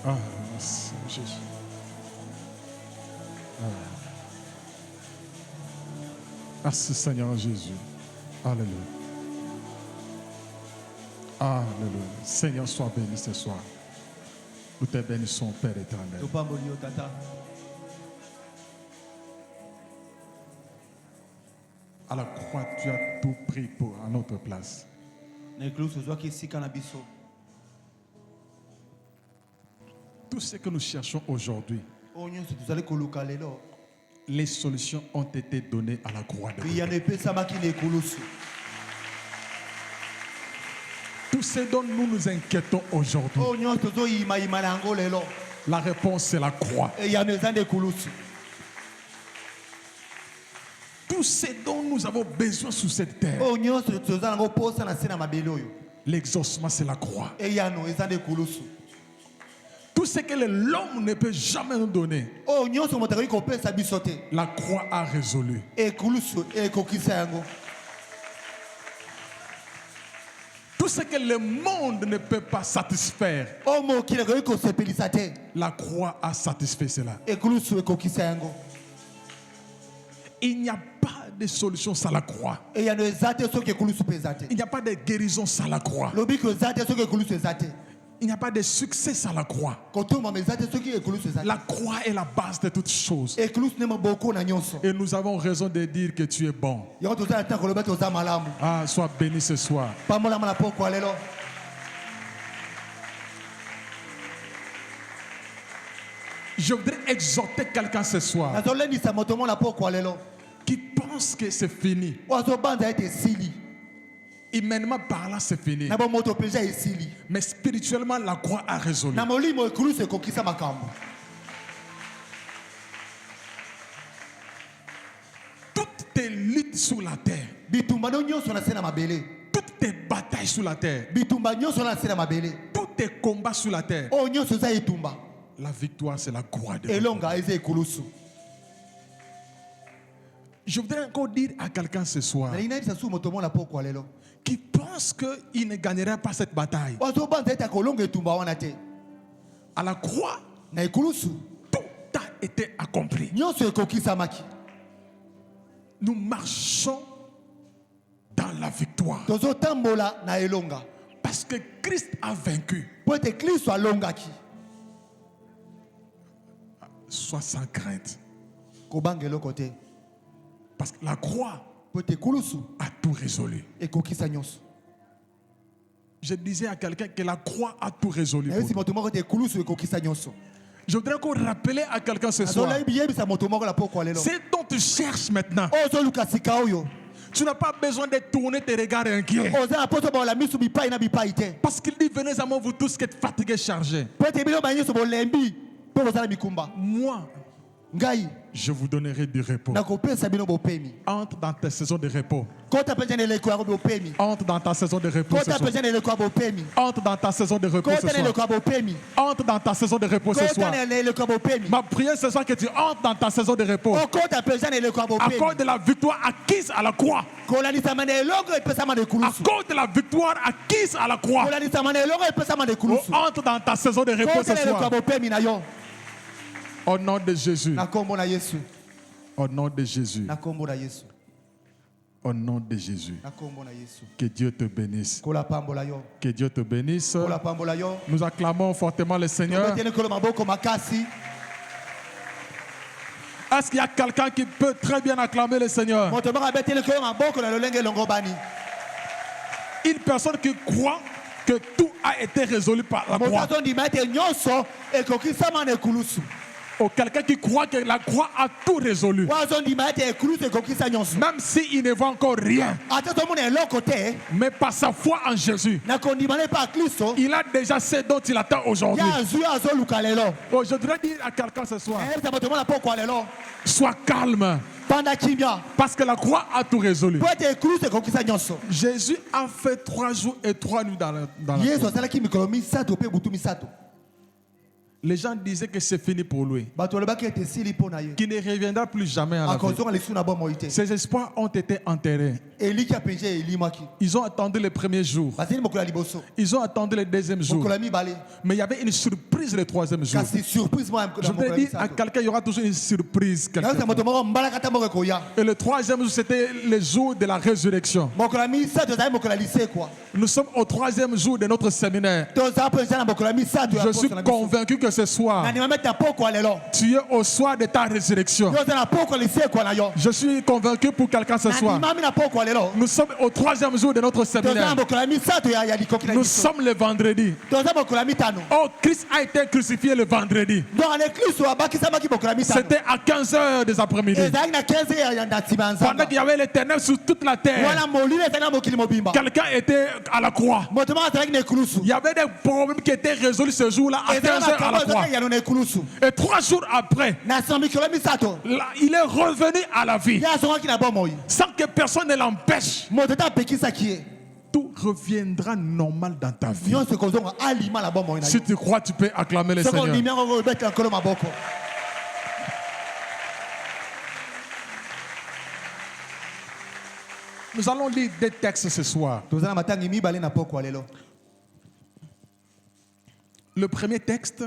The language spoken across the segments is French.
Ah, merci Jésus. Ah. Merci Seigneur Jésus. Alléluia. Alléluia. Seigneur, sois béni ce soir. Nous te bénissons, Père éternel. À la croix, tu as tout pris à notre place. Tout ce que nous cherchons aujourd'hui, les solutions ont été données à la croix de Christ. Tout ce dont nous nous inquiétons aujourd'hui, la réponse c'est la croix. Tout ce dont nous avons besoin sur cette terre, l'exaucement c'est la croix. Tout ce que l'homme ne peut jamais nous donner, la croix a résolu. Tout ce que le monde ne peut pas satisfaire, la croix a satisfait cela. Il n'y a pas de solution sans la croix. Il n'y a pas de guérison sans la croix. Il n'y a pas de succès sans la croix. La croix est la base de toutes choses. Et nous avons raison de dire que tu es bon. Ah, sois béni ce soir. Je voudrais exhorter quelqu'un ce soir qui pense que c'est fini. Humainement parlant, c'est fini. Mais spirituellement, la croix a résolu. Toutes tes luttes sur la terre, toutes tes batailles sur la terre, tous tes combats sur la terre, la victoire, c'est la croix de Dieu. Je voudrais encore dire à quelqu'un ce soir qui pense qu'il ne gagnerait pas cette bataille. À la croix, tout a été accompli. Nous marchons dans la victoire. Parce que Christ a vaincu. Sois sans crainte. Parce que la croix a tout résolu. Je disais à quelqu'un que la croix a tout résolu. Je voudrais encore rappeler à quelqu'un ce soir. C'est dont tu cherches maintenant. Tu n'as pas besoin de tourner tes regards inquiets. Parce qu'il dit, venez à moi vous tous qui êtes fatigués, chargés. Moi, je vous donnerai du repos. Entre dans ta saison de repos. Entre dans ta saison de repos ce soir. Entre dans ta saison de repos ce soir. Entre dans ta saison de repos ce soir. Ma prière ce soir que tu entres dans ta saison de repos. À cause de la victoire acquise à la croix. À cause de la victoire acquise à la croix. Entre dans ta saison de repos ce soir. Au nom de Jésus. Au nom de Jésus. Au nom de Jésus. Que Dieu te bénisse. Que Dieu te bénisse. Nous acclamons fortement le Seigneur. Est-ce qu'il y a quelqu'un qui peut très bien acclamer le Seigneur? Une personne qui croit que tout a été résolu par la croix. Ou quelqu'un qui croit que la croix a tout résolu. Même s'il ne voit encore rien. Mais par sa foi en Jésus, il a déjà ce dont il attend aujourd'hui. Oh, je voudrais dire à quelqu'un ce soir, sois calme. Parce que la croix a tout résolu. Jésus a fait 3 jours et 3 nuits dans la croix. Les gens disaient que c'est fini pour lui, qu'il ne reviendra plus jamais à la vie. Ses espoirs ont été enterrés. Ils ont attendu le premier jour. Ils ont attendu le deuxième jour. Mais il y avait une surprise le troisième jour. Je voudrais dire à quelqu'un, il y aura toujours une surprise. Et le troisième jour, c'était le jour de la résurrection. Nous sommes au troisième jour de notre séminaire. Je suis convaincu que ce soir, tu es au soir de ta résurrection. Je suis convaincu pour quelqu'un ce soir. Nous sommes au troisième jour de notre séminaire. Nous sommes le vendredi. Oh, Christ a été crucifié le vendredi. C'était à 15h des après-midi. Pendant qu'il y avait les ténèbres sur toute la terre, quelqu'un était à la croix. Il y avait des problèmes qui étaient résolus ce jour-là à 15h à la croix. Et 3 jours après, il est revenu à la vie sans que personne ne l'empêche. Tout reviendra normal dans ta vie. Si tu crois, tu peux acclamer le Seigneur. Nous allons lire des textes ce soir. Le premier texte,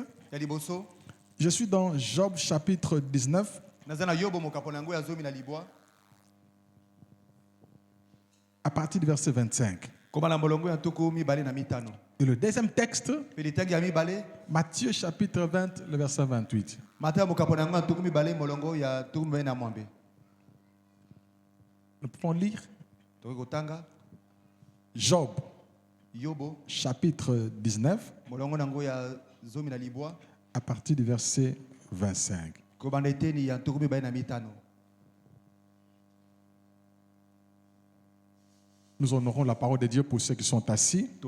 je suis dans Job chapitre 19. À partir du verset 25. Et le deuxième texte, Matthieu chapitre 20, le verset 28. Nous pouvons lire Job chapitre 19 à partir du verset 25. Nous honorons la parole de Dieu pour ceux qui sont assis. Que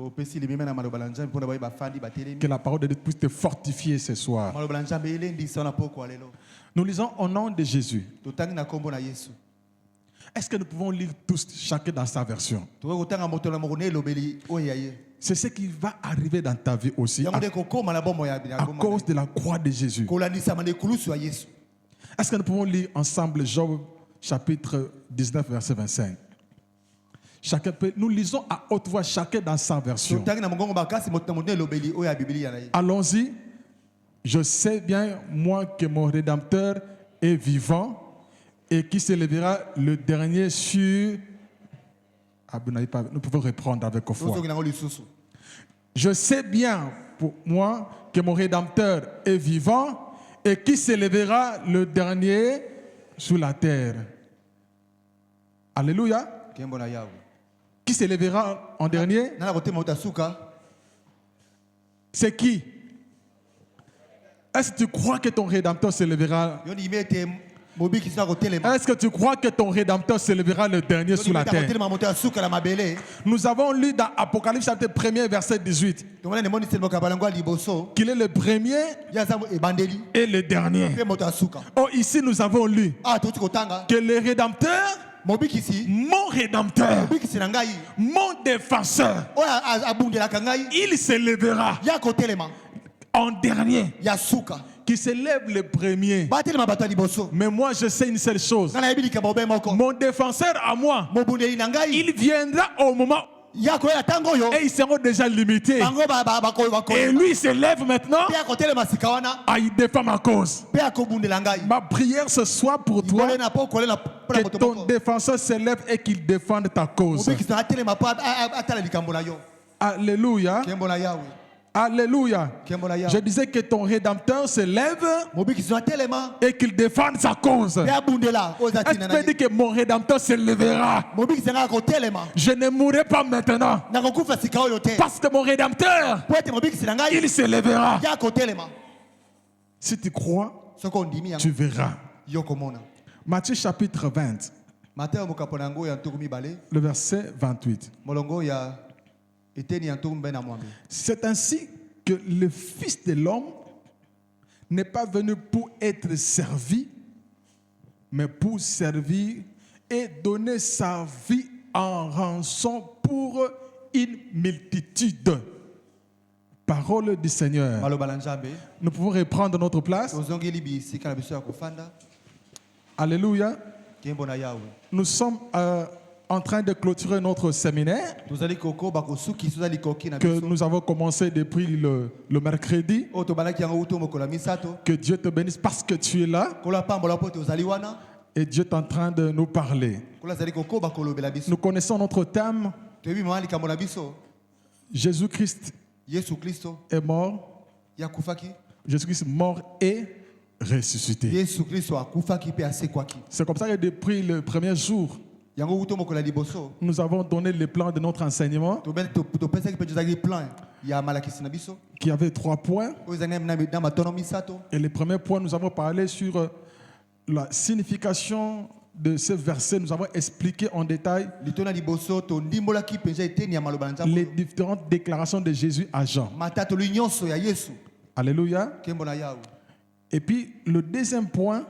la parole de Dieu puisse te fortifier ce soir. Nous lisons au nom de Jésus. Est-ce que nous pouvons lire tous, chacun dans sa version? C'est ce qui va arriver dans ta vie aussi à cause de la croix de Jésus. Est-ce que nous pouvons lire ensemble Job chapitre 19 verset 25? Chacun peut, nous lisons à haute voix, chacun dans sa version. Allons-y. Je sais bien, moi, que mon Rédempteur est vivant et qui s'élèvera le dernier sur... Ah, nous pouvons reprendre avec foi. Je sais bien pour moi que mon Rédempteur est vivant et qui s'élèvera le dernier sur la terre. Alléluia. Qui s'élèvera en dernier? C'est qui? Est-ce que tu crois que ton Rédempteur s'élèvera? Est-ce que tu crois que ton Rédempteur s'élèvera le dernier sur la terre? Nous avons lu dans Apocalypse chapitre 1er verset 18 qu'il est le premier et le dernier. Oh, ici nous avons lu que le Rédempteur, mon Rédempteur, mon défenseur, il s'élèvera en dernier. Qui s'élève le premier. Mais moi je sais une seule chose. Mon défenseur à moi, il viendra au moment et ils seront déjà limités. Et lui il s'élève maintenant. Il défend ma cause. Ma prière ce soir pour toi, que ton défenseur s'élève et qu'il défende ta cause. Alléluia. Alléluia. Je disais que ton Rédempteur se lève et qu'il défende sa cause. Est-ce que tu peux dire que mon Rédempteur se lèvera? Je ne mourrai pas maintenant. Parce que mon Rédempteur, il se lèvera. Si tu crois, tu verras. Matthieu chapitre 20, le verset 28. C'est ainsi que le Fils de l'homme n'est pas venu pour être servi, mais pour servir et donner sa vie en rançon pour une multitude. Parole du Seigneur. Nous pouvons reprendre notre place. Alléluia. Nous sommes en train de clôturer notre séminaire que nous avons commencé depuis le mercredi. Que Dieu te bénisse parce que tu es là. Et Dieu est en train de nous parler. Nous connaissons notre thème. Jésus-Christ est mort. Jésus-Christ est mort et ressuscité. C'est comme ça que depuis le premier jour, nous avons donné le plan de notre enseignement qui avait 3 points. Et le premier point, nous avons parlé sur la signification de ce verset. Nous avons expliqué en détail les différentes déclarations de Jésus à Jean. Alléluia. Et puis le deuxième point,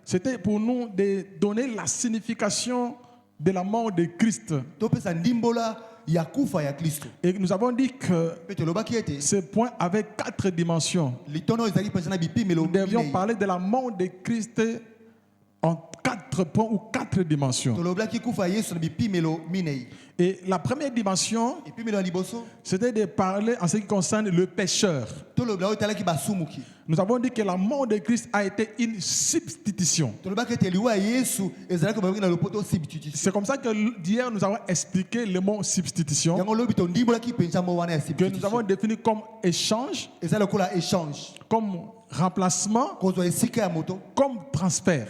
c'était pour nous de donner la signification de la mort de Christ. Et nous avons dit que ce point avait 4 dimensions. Nous devions parler de la mort de Christ en 4 points ou 4 dimensions. Et la première dimension, c'était de parler en ce qui concerne le pécheur. Nous avons dit que la mort de Christ a été une substitution. C'est comme ça que d'hier nous avons expliqué le mot substitution, que nous avons défini comme échange, comme remplacement, comme transfert.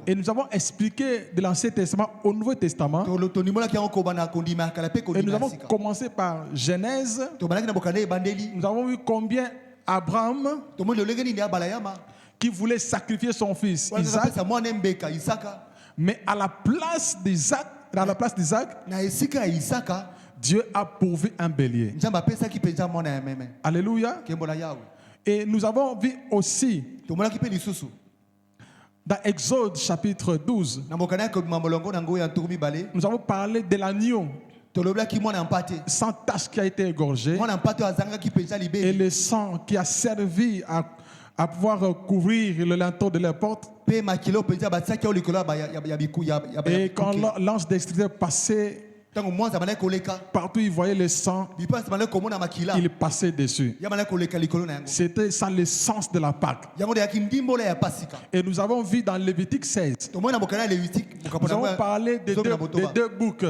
Et nous avons expliqué de l'Ancien Testament au Nouveau Testament. Et nous avons commencé par Genèse. Nous avons vu combien Abraham, qui voulait sacrifier son fils Isaac, mais à la place d'Isaac, Dieu a pourvu un bélier. Alléluia. Et nous avons vu aussi dans Exode chapitre 12, nous avons parlé de l'agneau sans tache qui a été égorgé et le sang qui a servi à pouvoir couvrir le linteau de la porte. Et quand l'ange destructeur passait, partout il voyait le sang, il passait dessus. C'était ça le sens de la Pâque. Et nous avons vu dans Lévitique 16, nous avons parlé de deux boucs.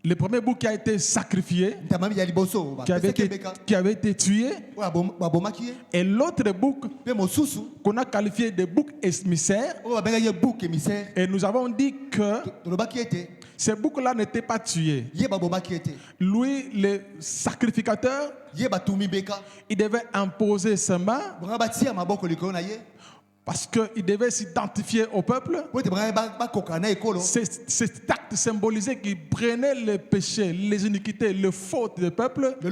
Le premier bouc qui a été sacrifié, qui avait été tué, et l'autre bouc qu'on a qualifié de bouc émissaire. Et nous avons dit que ce bouc-là n'était pas tué. Lui, le sacrificateur, il devait imposer ses mains parce qu'il devait s'identifier au peuple. Cet acte symbolisait qu'il prenait les péchés, les iniquités, les fautes du peuple et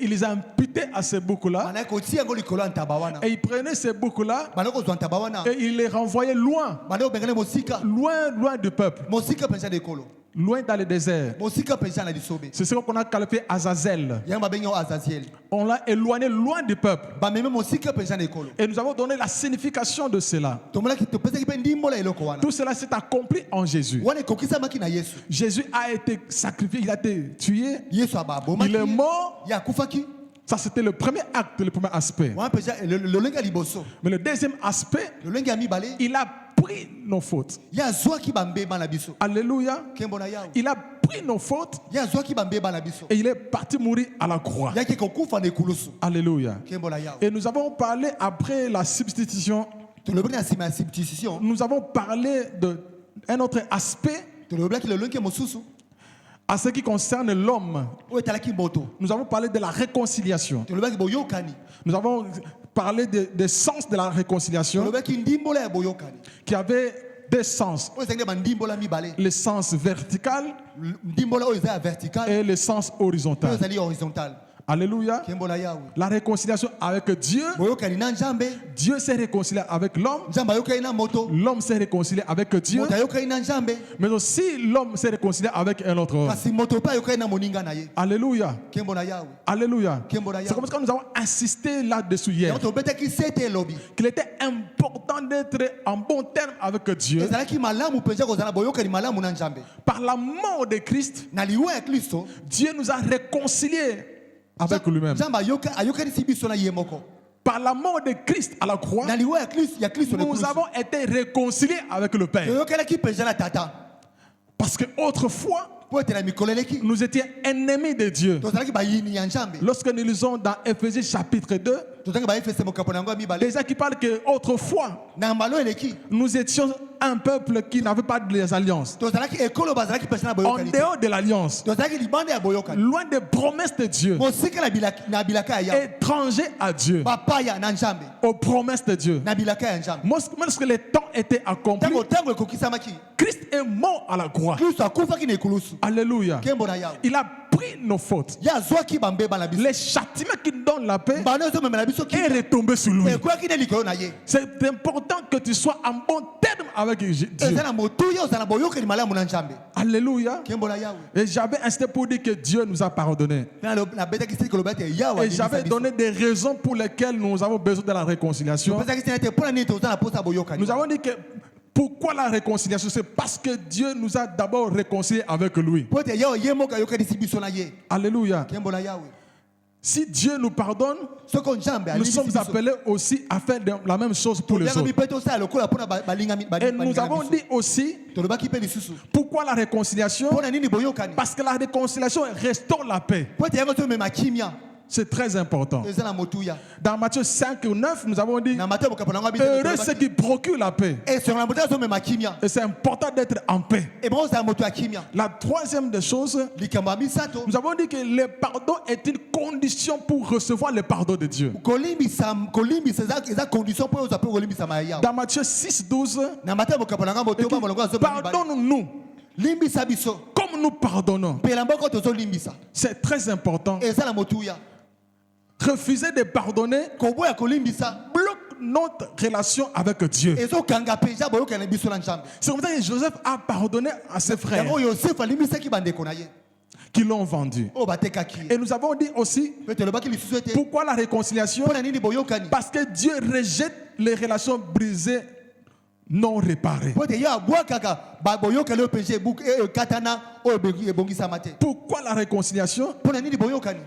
il les imputait à ces boucs-là. Et il prenait ces boucs-là et il les renvoyait loin, loin du peuple, loin dans le désert. C'est ce qu'on a qualifié Azazel. On l'a éloigné loin du peuple. Et nous avons donné la signification de cela. Tout cela s'est accompli en Jésus. Jésus a été sacrifié, il a été tué, il est mort. Ça, c'était le premier acte, le premier aspect. Mais le deuxième aspect, il a pris nos fautes. Alléluia. Il a pris nos fautes et il est parti mourir à la croix. Alléluia. Et nous avons parlé après la substitution. Nous avons parlé d'un autre aspect à ce qui concerne l'homme. Nous avons parlé de la réconciliation. Nous avons parlé des sens de la réconciliation qui avait 2 sens. Le sens vertical et le sens horizontal. Alléluia. La réconciliation avec Dieu. Dieu s'est réconcilié avec l'homme. L'homme s'est réconcilié avec Dieu. Mais aussi l'homme s'est réconcilié avec un autre homme. Alléluia. Alléluia. C'est comme ça que nous avons insisté là-dessus hier. Qu'il était important d'être en bon terme avec Dieu. Par la mort de Christ, Dieu nous a réconciliés avec lui-même. Par la mort de Christ à la croix, nous avons été réconciliés avec le Père. Parce que autrefois, nous étions ennemis de Dieu. Lorsque nous lisons dans Éphésiens chapitre 2, déjà qui parle qu'autrefois, nous étions un peuple qui n'avait pas de alliances. En dehors de l'alliance, loin des promesses de Dieu, étrangers à Dieu, aux promesses de Dieu. Lorsque les temps étaient accomplis, Christ est mort à la croix. Alléluia. Il a pris nos fautes. Les châtiments qui donnent la paix est retombé sur lui. C'est important que tu sois en bon terme avec Dieu. Alléluia. Et j'avais insisté pour dire que Dieu nous a pardonné. Et j'avais donné des raisons pour lesquelles nous avons besoin de la réconciliation. Nous avons dit que pourquoi la réconciliation? C'est parce que Dieu nous a d'abord réconciliés avec lui. Alléluia. Si Dieu nous pardonne, nous sommes appelés aussi à faire la même chose pour les autres. Et nous avons dit aussi, pourquoi la réconciliation? Parce que la réconciliation restaure la paix. C'est très important. Dans Matthieu 5 ou 9, nous avons dit heureux ceux qui procurent la paix. Et c'est important d'être en paix. La troisième des choses, nous avons dit que le pardon est une condition pour recevoir le pardon de Dieu. Dans Matthieu 6, 12, pardonne-nous comme nous pardonnons. C'est très important. Refuser de pardonner bloque notre relation avec Dieu. C'est comme ça que Joseph a pardonné à ses frères qui l'ont vendu. Et nous avons dit aussi pourquoi la réconciliation? Parce que Dieu rejette les relations brisées non réparées. Pourquoi la réconciliation?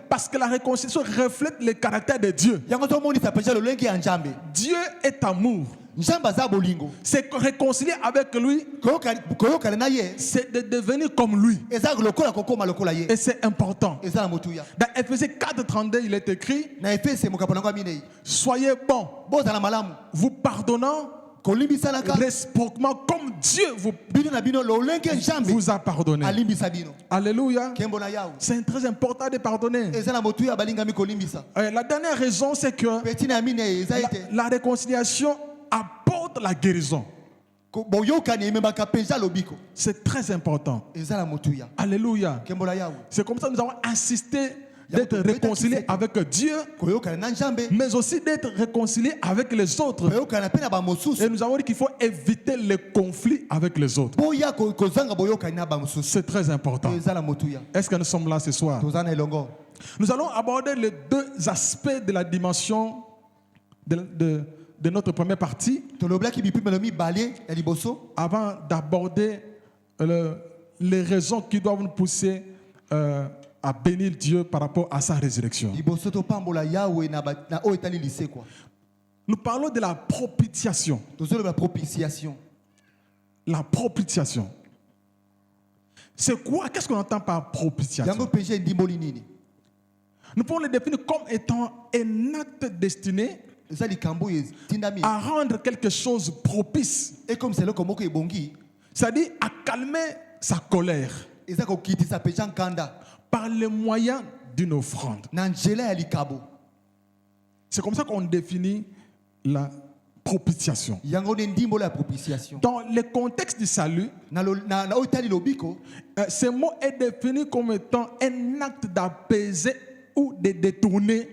Parce que la réconciliation reflète le caractère de Dieu. Dieu est amour. C'est réconcilier avec lui, c'est de devenir comme lui. Et c'est important. Dans Éphésiens 4:32, il est écrit: soyez bons, vous pardonnant réciproquement comme Dieu vous a pardonné. Alléluia. C'est très important de pardonner. La dernière raison, c'est que la réconciliation apporte la guérison. C'est très important. Alléluia. C'est comme ça que nous avons insisté d'être réconcilié avec Dieu, mais aussi d'être réconcilié avec les autres. Et nous avons dit qu'il faut éviter les conflits avec les autres. C'est très important. Est-ce que nous sommes là ce soir? Nous allons aborder les deux aspects de la dimension de notre première partie avant d'aborder les raisons qui doivent nous pousser à bénir Dieu par rapport à sa résurrection. Nous parlons de la propitiation. La propitiation. C'est quoi? Qu'est-ce qu'on entend par propitiation? Nous pouvons le définir comme étant un acte destiné à rendre quelque chose propice. C'est-à-dire à calmer sa colère par le moyen d'une offrande. C'est comme ça qu'on définit la propitiation. Dans le contexte du salut, ce mot est défini comme étant un acte d'apaiser ou de détourner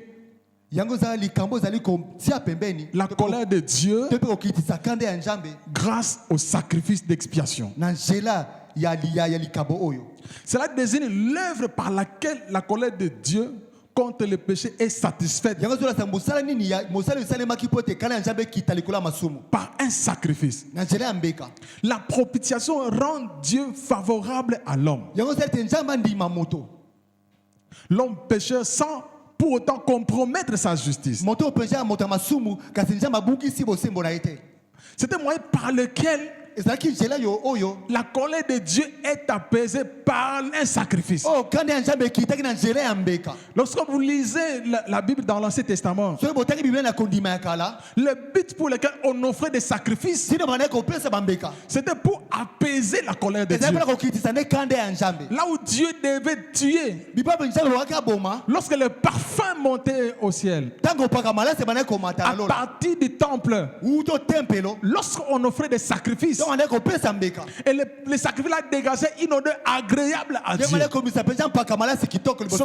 la colère de Dieu grâce au sacrifice d'expiation. Cela désigne l'œuvre par laquelle la colère de Dieu contre le péché est satisfaite par un sacrifice. La propitiation rend Dieu favorable à l'homme. L'homme pécheur sans pour autant compromettre sa justice. C'est un moyen par lequel la colère de Dieu est apaisée par un sacrifice. Lorsque vous lisez la Bible dans l'Ancien Testament, le but pour lequel on offrait des sacrifices, c'était pour apaiser la colère de Dieu. Là où Dieu devait tuer, lorsque le parfum montait au ciel, à partir du temple, lorsqu'on offrait des sacrifices, et le sacrifice a dégagé une odeur agréable à Dieu. C'est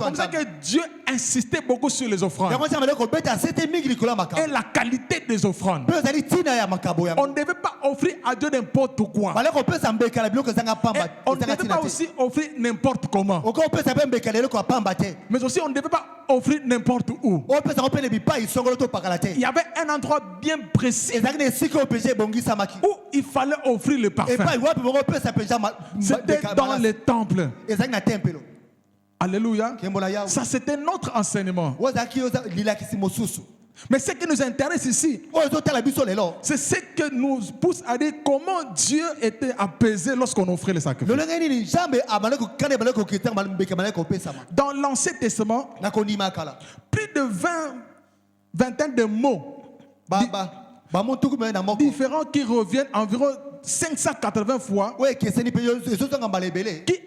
comme ça que Dieu insistait beaucoup sur les offrandes et la qualité des offrandes. On ne devait pas offrir à Dieu n'importe quoi. Et on ne devait pas aussi offrir n'importe comment. Mais aussi on ne devait pas offrir n'importe où. Il y avait un endroit bien précis où il fallait offrir le parfum. C'était dans les temples. Alléluia. Ça, c'était notre enseignement. Mais ce qui nous intéresse ici, c'est ce que nous pousse à dire comment Dieu était apaisé lorsqu'on offrait les sacrifices. Dans l'Ancien Testament, plus de vingtaine de mots différents qui reviennent environ 580 fois, qui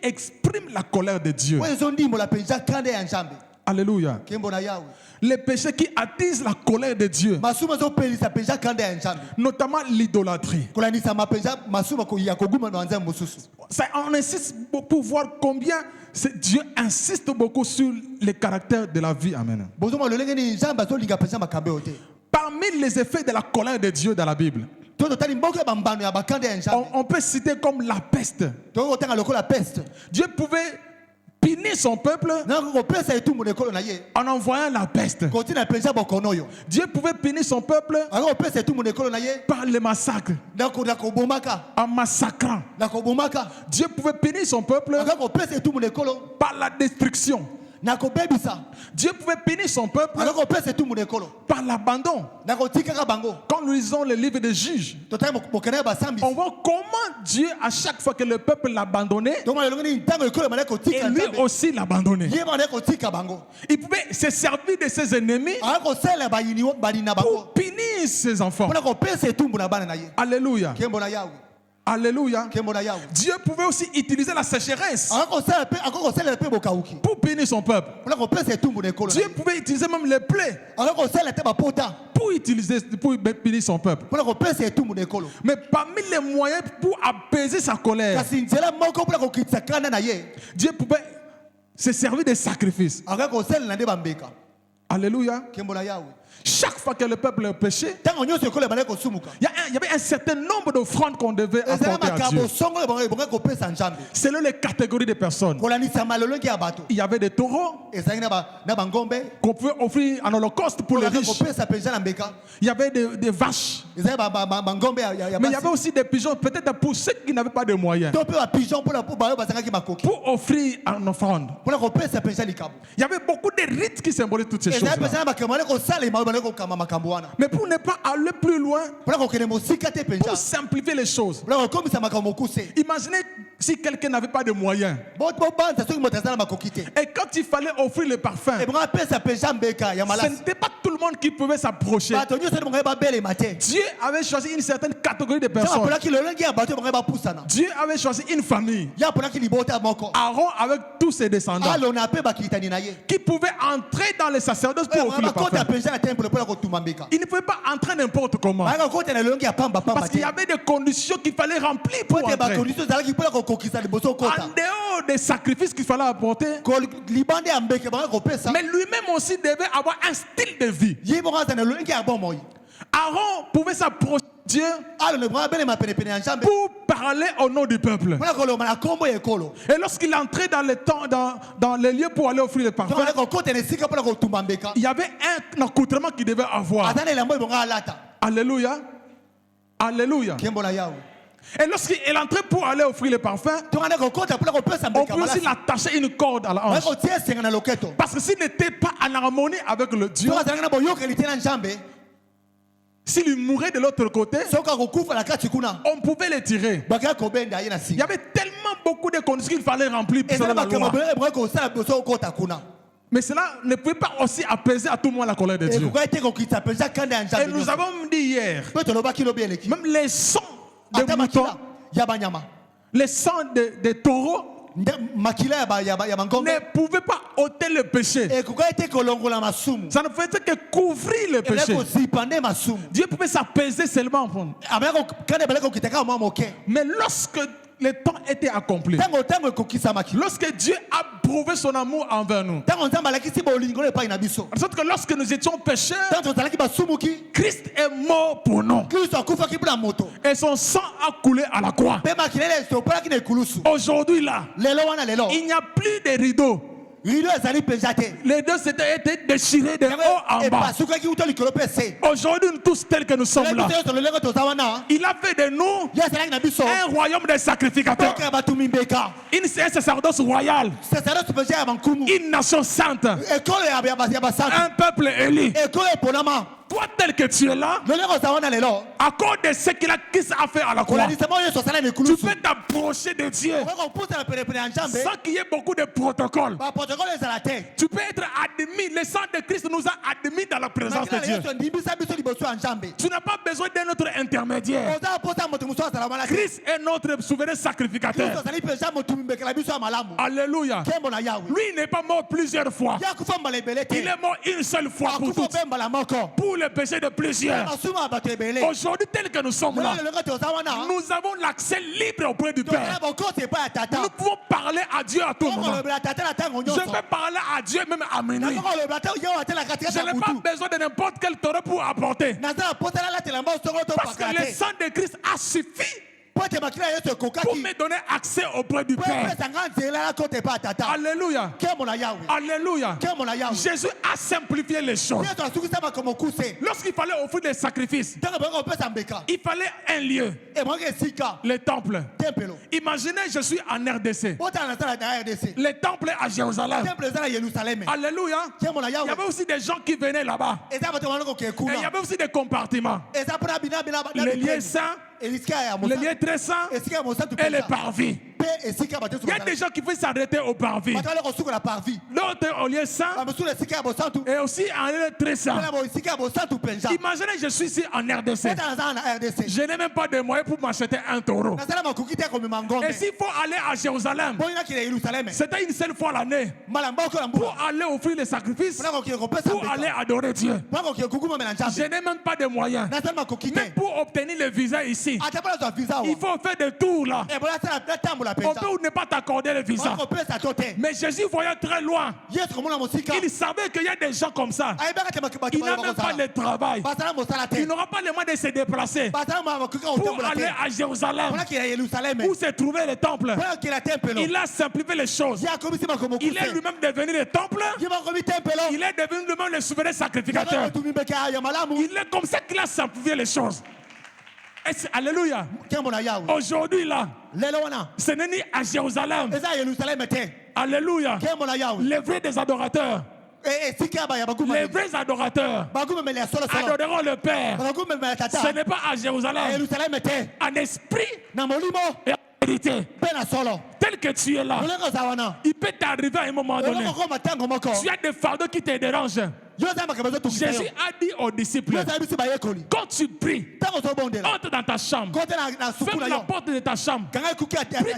expriment la colère de Dieu. Alléluia. Les péchés qui attisent la colère de Dieu, notamment l'idolâtrie. On insiste pour voir combien Dieu insiste beaucoup sur les caractères de la vie. Amen. Parmi les effets de la colère de Dieu dans la Bible, on peut citer comme la peste. Dieu pouvait punir son peuple en envoyant la peste. Dieu pouvait punir son peuple par le massacre, en massacrant. Dieu pouvait punir son peuple par la destruction. Dieu pouvait punir son peuple par l'abandon. Quand nous lisons le livre des Juges, on voit comment Dieu, à chaque fois que le peuple l'abandonnait, et lui aussi l'abandonnait. Il pouvait se servir de ses ennemis pour punir ses enfants. Alléluia. Alléluia. Dieu pouvait aussi utiliser la sécheresse pour punir son peuple. Dieu pouvait utiliser même les plaies pour punir son peuple. Mais parmi les moyens pour apaiser sa colère, Dieu pouvait se servir des sacrifices. Alléluia. Chaque fois que le peuple péchait, il y avait un certain nombre d'offrandes qu'on devait apporter à Dieu. Selon les catégories de personnes, il y avait des taureaux qu'on pouvait offrir en holocauste pour les riches. Il y avait des vaches. Mais il y avait aussi des pigeons, peut-être pour ceux qui n'avaient pas de moyens, pour offrir en offrande. Il y avait beaucoup de rites qui symbolisent toutes ces choses-là. Mais pour ne pas aller plus loin, pour simplifier les choses, imaginez si quelqu'un n'avait pas de moyens, et quand il fallait offrir le parfum, ce n'était pas tout le monde qui pouvait s'approcher. Dieu avait choisi une certaine catégorie de personnes. Dieu avait choisi une famille, Aaron avec tous ses descendants, qui pouvaient entrer dans le sacerdoce pour offrir le parfum. Il ne pouvait pas entrer n'importe comment, parce qu'il y avait des conditions qu'il fallait remplir pour entrer. dehors des sacrifices qu'il fallait apporter, mais lui-même aussi devait avoir un style de vie. Aaron pouvait s'approcher de Dieu pour parler au nom du peuple. Et lorsqu'il entrait dans les lieux pour aller offrir les parfums, il y avait un accoutrement qu'il devait avoir. Alléluia. Alléluia. Et lorsqu'il entrait pour aller offrir les parfums, on peut aussi l'attacher une corde à la hanche. Parce que s'il n'était pas en harmonie avec le Dieu, s'il mourait de l'autre côté, on pouvait les tirer. Il y avait tellement beaucoup de conditions qu'il fallait remplir pour la loi. Mais cela ne pouvait pas aussi apaiser à tout le monde la colère de Dieu. Et nous avons dit hier, même les sangs de moutons, les sangs de taureaux ne pouvaient pas ôter le péché. Ça ne faisait que couvrir le péché. Dieu pouvait s'apaiser seulement. Mais lorsque le temps était accompli, lorsque Dieu a prouvé son amour envers nous, parce que lorsque nous étions pécheurs, Christ est mort pour nous et son sang a coulé à la croix. Aujourd'hui là, il n'y a plus de rideaux. Les deux s'étaient été déchirés de haut en bas. Aujourd'hui, nous tous tels que nous sommes là, il a fait de nous un royaume de sacrificateurs, un sacerdoce royal, une nation sainte, un peuple élu. Toi tel que tu es là, à cause de ce qu'il a fait à la croix, tu peux t'approcher de Dieu sans qu'il y ait beaucoup de protocoles. Tu peux être admis. Le sang de Christ nous a admis dans la présence de Dieu. Tu n'as pas besoin d'un autre intermédiaire. Christ est notre souverain sacrificateur. Alléluia. Lui n'est pas mort plusieurs fois. Il est mort une seule fois pour toutes, pour le péché de plusieurs. Aujourd'hui, tel que nous sommes là, nous avons l'accès libre auprès du Père. Nous pouvons parler à Dieu à tout moment. Je peux parler à Dieu même à minuit. Je n'ai pas besoin de n'importe quel taureau pour apporter. Parce que le sang de Christ a suffi pour me donner accès auprès du Père. Alléluia. Alléluia. Jésus a simplifié les choses. Lorsqu'il fallait offrir des sacrifices, il fallait un lieu, le temple. Imaginez, je suis en RDC. Le temple est à Jérusalem. Alléluia. Il y avait aussi des gens qui venaient là-bas. Et il y avait aussi des compartiments. Les lieux saints, les lieux très saints et les parvis. Il y a des gens qui veulent s'arrêter au parvis, d'autres au lieu saint et aussi en lieu très saint. Imaginez, je suis ici en RDC. Je n'ai même pas de moyens pour m'acheter un taureau. Et s'il faut aller à Jérusalem, c'était une seule fois l'année pour aller offrir les sacrifices, pour aller adorer Dieu. Je n'ai même pas de moyens. Même pour obtenir le visa ici, il faut faire des tours là. On peut ou ne pas t'accorder le visa. Mais Jésus voyait très loin. Il savait qu'il y a des gens comme ça. Il n'a même pas de travail. Il n'aura pas les moyens de se déplacer pour aller à Jérusalem, où se trouvait le temple. Il a simplifié les choses. Il est lui-même devenu le temple. Il est devenu lui-même le souverain sacrificateur. Il est comme ça qu'il a simplifié les choses. Alléluia. Aujourd'hui là, ce n'est ni à Jérusalem. Alléluia. Les vrais des adorateurs, les vrais adorateurs adoreront le Père. Ce n'est pas à Jérusalem. En esprit et en vérité. Tel que tu es là, il peut t'arriver à un moment donné. Tu as des fardeaux qui te dérangent. Jésus a dit aux disciples, quand tu pries, entre dans ta chambre, ferme la porte de ta chambre, prie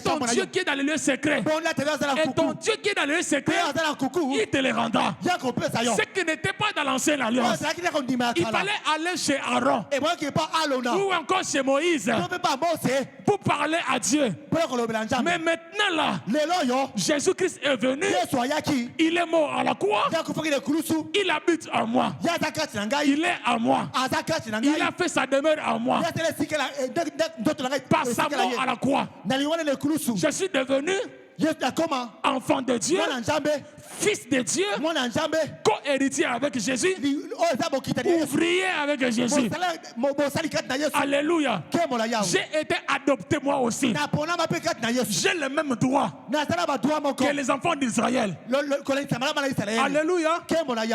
ton Dieu qui est dans le lieu secret, et ton Dieu qui est dans le lieu secret, il te les rendra. Ce qui n'était pas dans l'ancienne alliance, il fallait aller chez Aaron ou encore chez Moïse pour parler à Dieu. Mais maintenant là, Jésus-Christ est venu, il est mort à la croix, il habite en moi, il est à moi, il a fait sa demeure en moi. Par sa mort à la croix, je suis devenu enfant de Dieu, fils de Dieu, co-héritier avec Jésus, ouvrier avec Jésus. Alléluia. J'ai été adopté moi aussi. J'ai le même droit que les enfants d'Israël. Alléluia.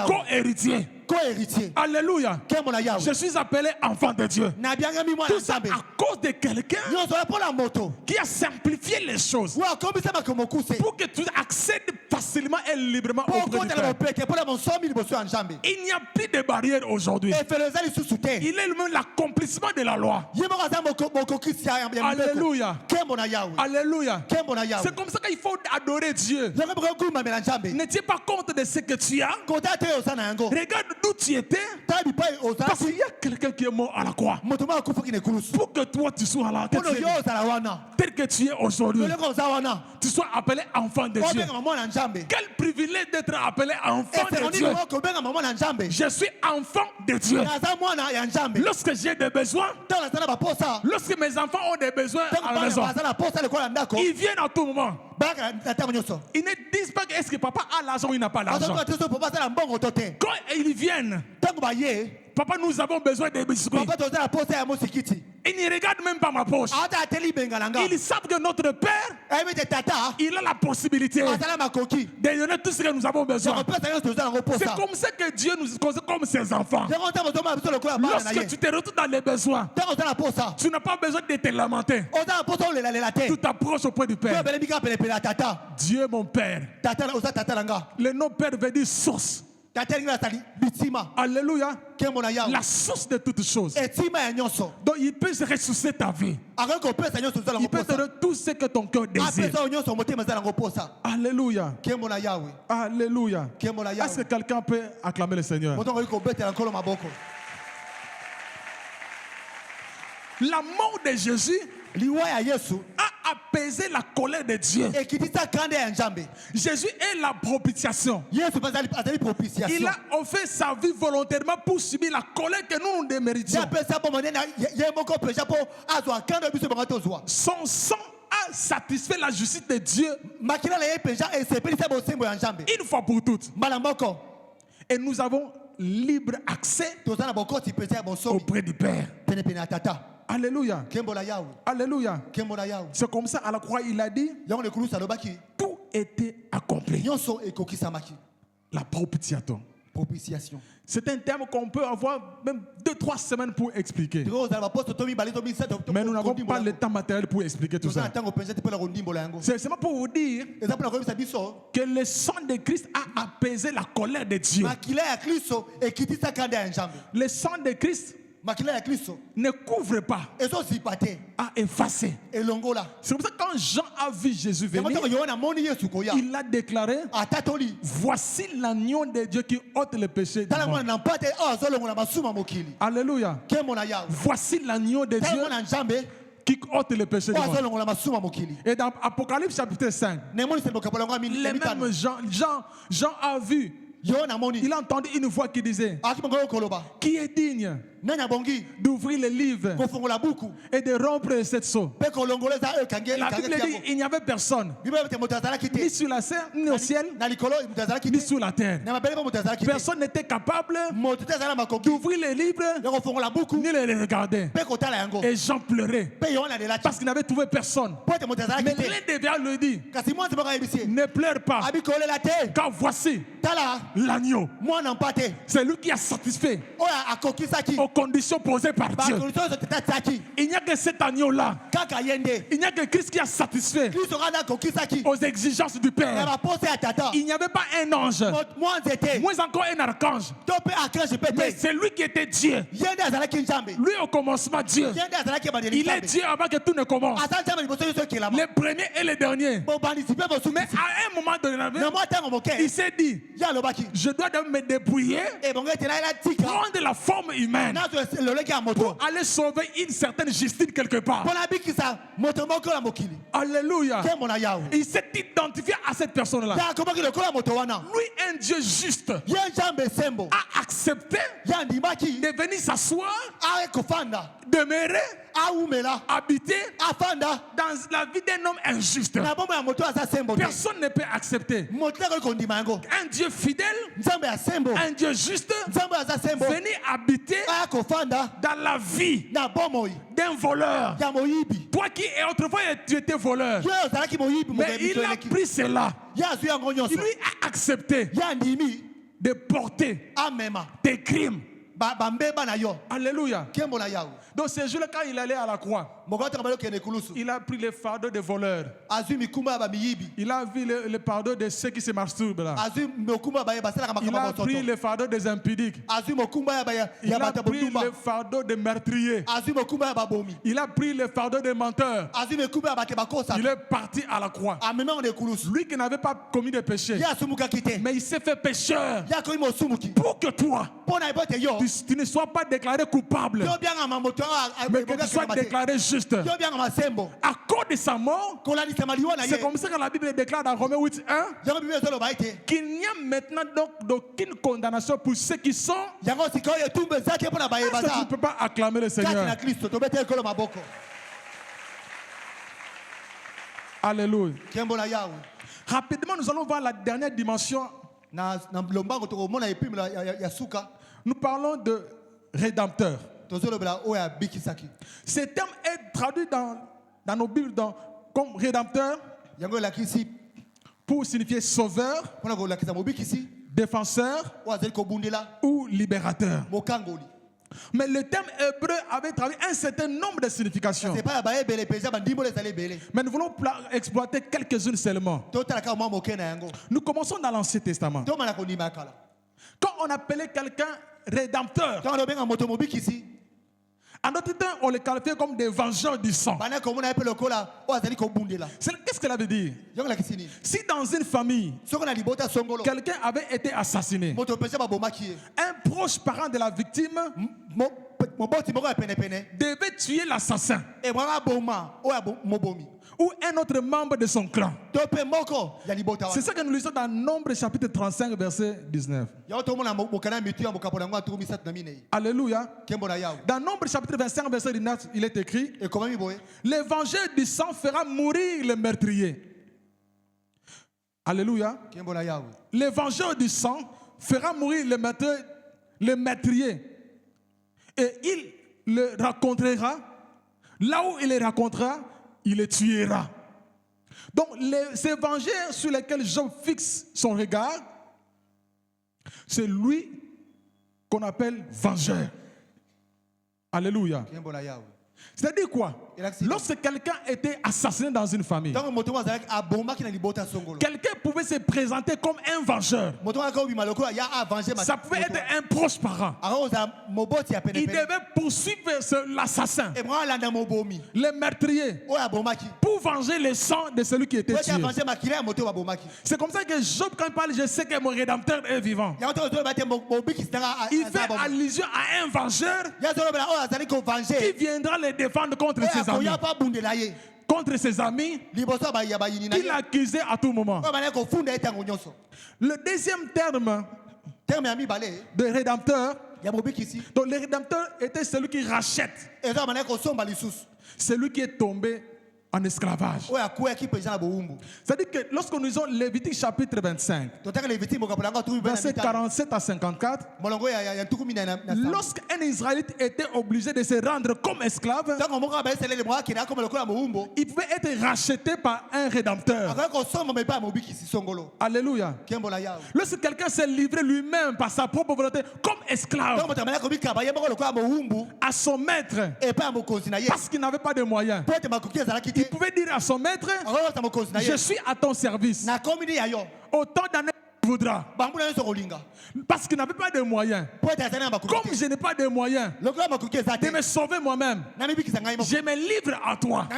Co-héritier. Alléluia. Je suis appelé enfant de Dieu. Tout ça à cause de quelqu'un qui a simplifié les choses pour que tu accèdes facilement et librement auprès du Père. Il n'y a plus de barrières aujourd'hui. Il est même l'accomplissement de la loi. Alléluia. Alléluia. C'est comme ça qu'il faut adorer Dieu. Ne tiens pas compte de ce que tu as. Regarde d'où tu étais, parce qu'il y a quelqu'un qui est mort à la croix pour que toi tu sois là, tel que tu es aujourd'hui, tu sois appelé enfant de Dieu. Quel privilège d'être appelé enfant de Dieu. Je suis enfant de Dieu. Lorsque j'ai des besoins, lorsque mes enfants ont des besoins à la maison, ils viennent à tout moment. Ils ne disent pas est-ce que papa a l'argent ou il n'a pas l'argent. Quand ils viennent, papa, nous avons besoin de biscuits. Ils ne regardent même pas ma poche. Ils savent que notre Père, il a la possibilité de donner tout ce que nous avons besoin. C'est comme ça que Dieu nous considère comme ses enfants. Lorsque tu te retrouves dans les besoins, tu n'as pas besoin de te lamenter. Tu t'approches auprès du Père. Dieu mon Père. Le nom Père veut dire source. Alléluia. La source de toutes choses. Donc il peut se ressusciter ta vie. Il peut te donner tout ce que ton cœur désire. Alléluia. Alléluia. Est-ce que quelqu'un peut acclamer le Seigneur? La mort de Jésus a apaisé la colère de Dieu. Jésus est la propitiation. Il a offert sa vie volontairement pour subir la colère que nous déméritions. Son sang a satisfait la justice de Dieu une fois pour toutes. Et nous avons libre accès auprès du Père. Alléluia. Alléluia. C'est comme ça à la croix il a dit tout était accompli. La propitiation. C'est un terme qu'on peut avoir même 2-3 semaines pour expliquer. Mais nous n'avons pas le temps matériel pour expliquer tout ça. C'est seulement pour vous dire que le sang de Christ a apaisé la colère de Dieu. Le sang de Christ ne couvre pas, a effacé. C'est pour ça que quand Jean a vu Jésus venir, il a déclaré: voici l'agneau de Dieu qui ôte le péché du monde. Alléluia. Voici l'agneau de Dieu qui ôte le péché du monde. Et dans Apocalypse chapitre 5, le même Jean a vu, il a entendu une voix qui disait: qui est digne d'ouvrir le livre et de rompre cette sceau? La Bible dit il n'y avait personne, ni sur la terre, ni au ciel, ni sur la terre. Personne n'était capable d'ouvrir les livres ni les regarder. Et Jean pleurait parce qu'il n'avait trouvé personne. Mais l'un des gars lui dit: ne pleure pas, car voici l'agneau. C'est lui qui a satisfait aux conditions posées par Dieu. Il n'y a que cet agneau-là. Il n'y a que Christ qui a satisfait aux exigences du Père. Il n'y avait pas un ange, moins encore un archange. Mais c'est lui qui était Dieu. Lui au commencement Dieu. Il est Dieu avant que tout ne commence. Les premiers et les derniers. Mais à un moment donné, il s'est dit, je dois me débrouiller, prendre la forme humaine pour aller sauver une certaine justice quelque part. Alléluia. Il s'est identifié à cette personne-là. Lui, un Dieu juste, a accepté de venir s'asseoir, demeurer, habiter dans la vie d'un homme injuste. Personne ne peut accepter un Dieu fidèle, un Dieu juste, venir habiter dans la vie d'un voleur. Toi qui autrefois tu étais voleur, mais il a pris cela. Il lui a accepté de porter tes crimes. Alléluia. Donc ce jour-là, quand il allait à la croix, il a pris le fardeau des voleurs. Il a vu le fardeau de ceux qui se masturbent là. Il a pris le fardeau des impudiques. Il a pris le fardeau des meurtriers. Il a pris le fardeau des menteurs. Il est parti à la croix. Lui qui n'avait pas commis de péché, mais il s'est fait pécheur pour que toi, tu ne sois pas déclaré coupable, mais que tu sois déclaré juste. À cause de sa mort, c'est comme ça que la Bible déclare dans Romains 8:1 qu'il n'y a maintenant donc d'aucune condamnation pour ceux qui sont. Est-ce que tu ne peux pas acclamer le Seigneur? Alléluia. Rapidement, nous allons voir la dernière dimension. Nous parlons de rédempteur. Ce terme est traduit dans nos Bibles comme rédempteur pour signifier sauveur, défenseur ou libérateur. Mais le terme hébreu avait traduit un certain nombre de significations. Mais nous voulons exploiter quelques-unes seulement. Nous commençons dans l'Ancien Testament. Quand on appelait quelqu'un rédempteur, en notre temps, on les qualifiait comme des vengeurs du sang. Qu'est-ce que cela veut dire? Si dans une famille, quelqu'un avait été assassiné, un proche parent de la victime devait tuer l'assassin ou un autre membre de son clan. C'est ça que nous lisons dans Nombre chapitre 35 verset 19. Alléluia. Dans Nombre chapitre 25 verset 19, il est écrit: le vengeur du sang fera mourir le meurtrier. Alléluia. Le vengeur du sang fera mourir le meurtrier. Et il le racontera. Là où il le racontera, il le tuera. Donc, ces vengeurs sur lesquels Job fixe son regard, c'est lui qu'on appelle vengeur. Alléluia. C'est-à-dire quoi? Lorsque quelqu'un était assassiné dans une famille, quelqu'un pouvait se présenter comme un vengeur. Ça pouvait être un proche parent. Il devait poursuivre l'assassin, le meurtrier, pour venger le sang de celui qui était tué. C'est comme ça que Job, quand il parle, je sais que mon rédempteur est vivant. Il fait allusion à un vengeur qui viendra le défendre contre ses amis. Contre ses amis qu'il accusait à tout moment. Le deuxième terme de rédempteur, donc le rédempteur était celui qui rachète, celui qui est tombé en esclavage. C'est-à-dire que lorsque nous lisons Lévitique chapitre 25, verset 47 à 54, lorsqu'un Israélite était obligé de se rendre comme esclave, il pouvait être racheté par un rédempteur. Alléluia. Lorsque quelqu'un s'est livré lui-même par sa propre volonté comme esclave à son maître, parce qu'il n'avait pas de moyens, il pouvait dire à son maître, je suis à ton service, autant d'années que tu voudras, parce qu'il n'avait pas de moyens. Comme je n'ai pas de moyens de me sauver moi-même, je me livre à toi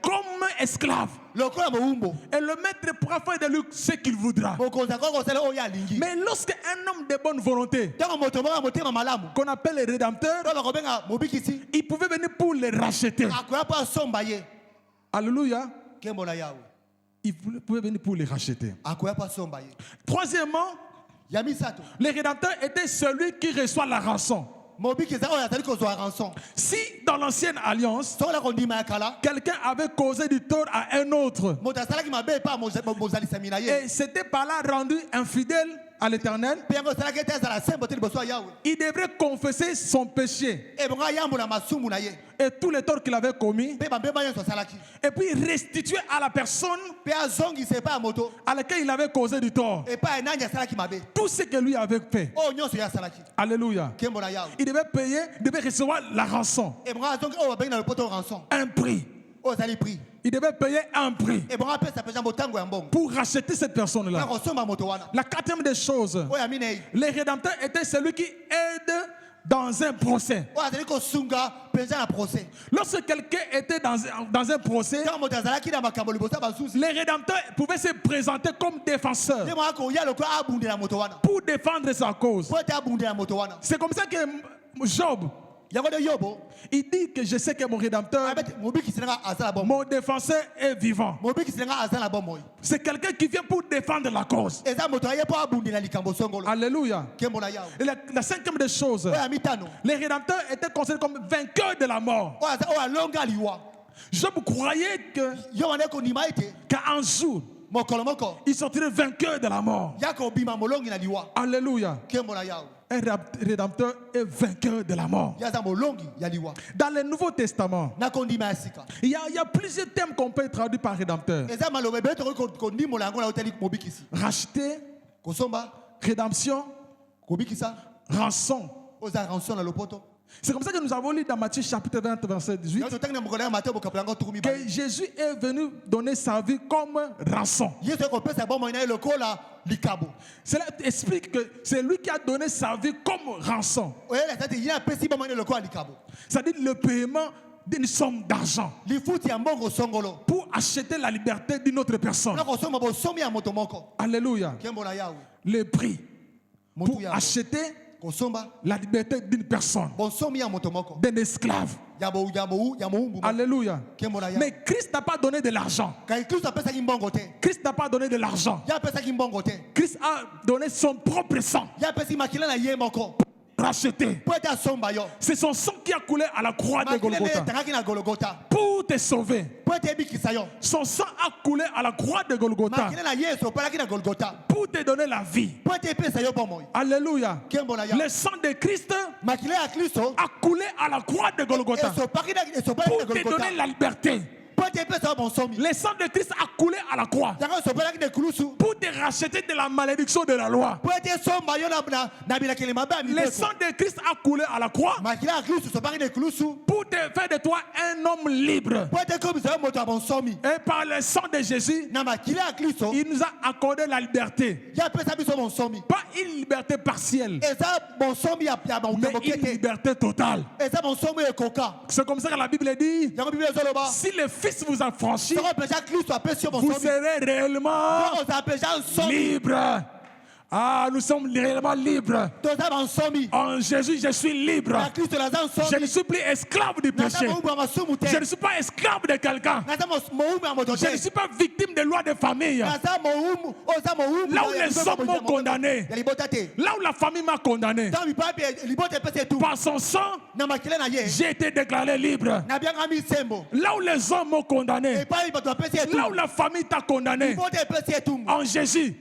comme esclave, et le maître pourra faire de lui ce qu'il voudra. Mais lorsqu'un homme de bonne volonté, qu'on appelle le rédempteur, il pouvait venir pour le racheter. Alléluia. Il pouvait venir pour les racheter. Troisièmement, le rédempteur était celui qui reçoit la rançon. Si dans l'ancienne alliance, quelqu'un avait causé du tort à un autre et s'était par là rendu infidèle à l'Éternel, il devrait confesser son péché et tous les torts qu'il avait commis, et puis restituer à la personne à laquelle il avait causé du tort tout ce que lui avait fait. Alléluia. Il devait payer, il devait recevoir la rançon, un prix. Il devait payer un prix pour racheter cette personne-là. La quatrième des choses, le rédempteur était celui qui aide dans un procès. Lorsque quelqu'un était dans un procès, le rédempteur pouvait se présenter comme défenseur pour défendre sa cause. C'est comme ça que Job, il dit que je sais que mon rédempteur, mon défenseur est vivant. C'est quelqu'un qui vient pour défendre la cause. Alléluia. Et la cinquième des choses, les rédempteurs étaient considérés comme vainqueurs de la mort. Job croyait qu'un jour, il sortirait vainqueur de la mort. Alléluia. Un rédempteur est vainqueur de la mort. Dans le Nouveau Testament, il y a plusieurs thèmes qu'on peut traduire par rédempteur. Racheter, rédemption, rançon. C'est comme ça que nous avons lu dans Matthieu chapitre 20, verset 18, que Jésus est venu donner sa vie comme rançon. Cela explique que c'est lui qui a donné sa vie comme rançon. C'est-à-dire le paiement d'une somme d'argent pour acheter la liberté d'une autre personne. Alléluia. Le prix pour acheter la liberté d'une personne, d'un esclave. Alléluia. Mais Christ n'a pas donné de l'argent. Christ n'a pas donné de l'argent. Christ a donné son propre sang. Racheté. C'est son sang qui a coulé à la croix de Golgotha pour te sauver. Son sang a coulé à la croix de Golgotha pour te donner la vie. Alléluia. Le sang de Christ a coulé à la croix de Golgotha pour te donner la liberté. Le sang de Christ a coulé à la croix pour te racheter de la malédiction de la loi. Le sang de Christ a coulé à la croix pour te faire de toi un homme libre. Et par le sang de Jésus, il nous a accordé la liberté. Pas une liberté partielle, mais une liberté totale. C'est comme ça que la Bible dit, si le Fils vous a franchi, vous serez réellement libre. Ah, nous sommes réellement libres. En Jésus, je suis libre. Je ne suis plus esclave du péché. Je ne suis pas esclave de quelqu'un. Je ne suis pas victime des lois de famille. Là où les hommes m'ont condamné, là où la famille m'a condamné, par son sang, j'ai été déclaré libre. Là où les hommes m'ont condamné, là où la famille t'a condamné, en Jésus,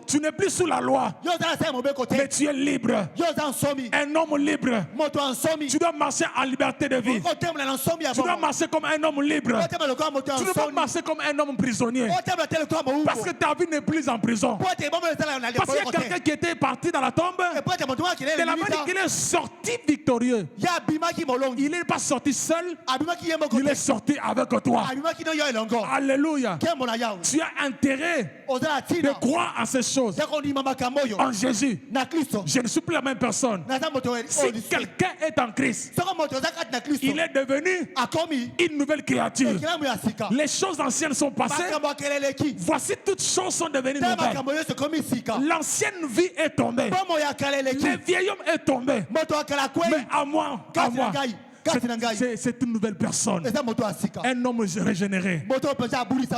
tu n'es plus sous la loi, mais tu es libre. Un homme libre. Tu dois marcher en liberté de vie. Tu dois marcher comme un homme libre. Tu ne dois pas marcher comme un homme prisonnier. Parce que ta vie n'est plus en prison. Parce qu'il y a quelqu'un qui était parti dans la tombe. De la manière qu'il est sorti victorieux. Il n'est pas sorti seul. Il est sorti avec toi. Alléluia. Tu as intérêt de croire à ces choses. En Jésus, je ne suis plus la même personne. Si quelqu'un est en Christ, il est devenu une nouvelle créature. Les choses anciennes sont passées. Voici toutes choses sont devenues nouvelles. L'ancienne vie est tombée. Le vieil homme est tombé. Mais à moi, c'est une nouvelle personne. Un homme régénéré.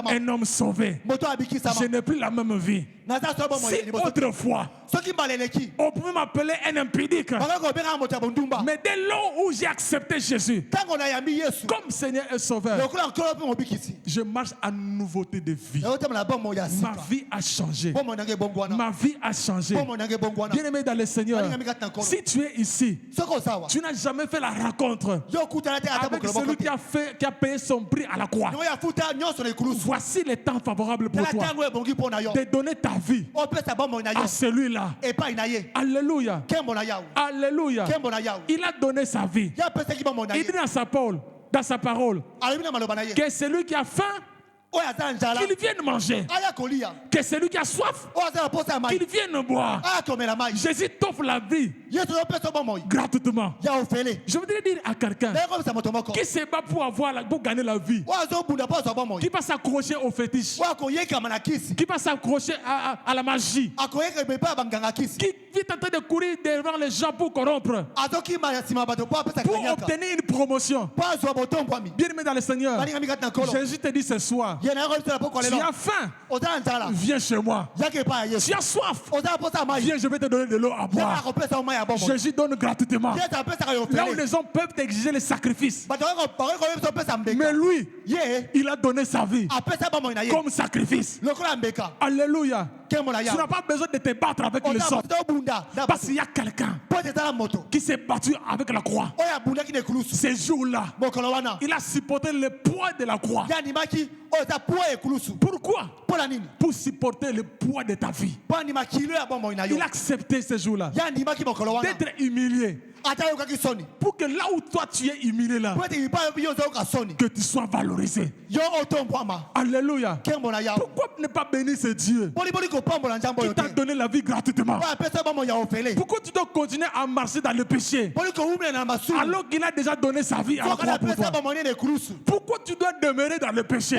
Un homme sauvé. Je n'ai plus la même vie. Si autrefois on pouvait m'appeler un impudique, mais dès lors où j'ai accepté Jésus comme Seigneur et Sauveur, je marche en nouveauté de vie. Ma vie a changé. Ma vie a changé. Bien-aimé dans le Seigneur, si tu es ici, tu n'as jamais fait la rencontre avec celui qui a payé son prix à la croix. Voici le temps favorable pour toi de donner ta vie à celui-là. Alléluia. Alléluia. Il a donné sa vie. Il dit dans sa parole que celui qui a faim, qu'il vienne manger. Que celui qui a soif, qu'il vienne boire. Jésus t'offre la vie gratuitement. Je voudrais dire à quelqu'un qui se bat pour gagner la vie, qui va s'accrocher au fétiche, qui va s'accrocher à la magie, qui vit en train de courir devant les gens pour corrompre, pour obtenir une promotion. Bien aimé dans le Seigneur, Jésus te dit ce soir, tu as faim, viens chez moi. Tu as soif, viens, je vais te donner de l'eau à boire. Jésus donne gratuitement. Là où les hommes peuvent exiger les sacrifices, mais lui, il a donné sa vie comme sacrifice. Alléluia. Tu n'as pas besoin de te battre avec les hommes, parce qu'il y a quelqu'un qui s'est battu avec la croix. Ces jours-là, il a supporté le poids de la croix. Pourquoi? Pour supporter le poids de ta vie. Il a accepté ces jours-là d'être humilié, pour que là où toi tu es humilié là, que tu sois valorisé. Alléluia. Pourquoi ne pas bénir ce Dieu qui t'a donné la vie gratuitement? Pourquoi tu dois continuer à marcher dans le péché alors qu'il a déjà donné sa vie à la croix pour toi? Pourquoi tu dois demeurer dans le péché?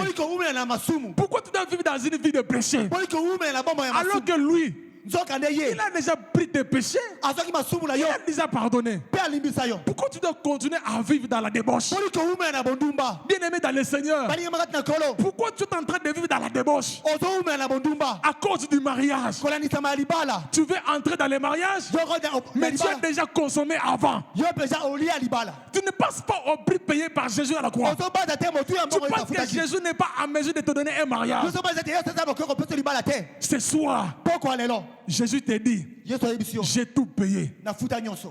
Pourquoi tu dois vivre dans une vie de péché alors que lui, il a déjà pris tes péchés, il a déjà pardonné? Pourquoi tu dois continuer à vivre dans la débauche? Bien aimé dans le Seigneur, pourquoi tu es en train de vivre dans la débauche à cause du mariage? Tu veux entrer dans le mariage, mais tu as déjà consommé avant. Tu ne passes pas au prix payé par Jésus à la croix. Tu penses que Jésus n'est pas à mesure de te donner un mariage. Ce soir, Jésus te dit, j'ai tout payé.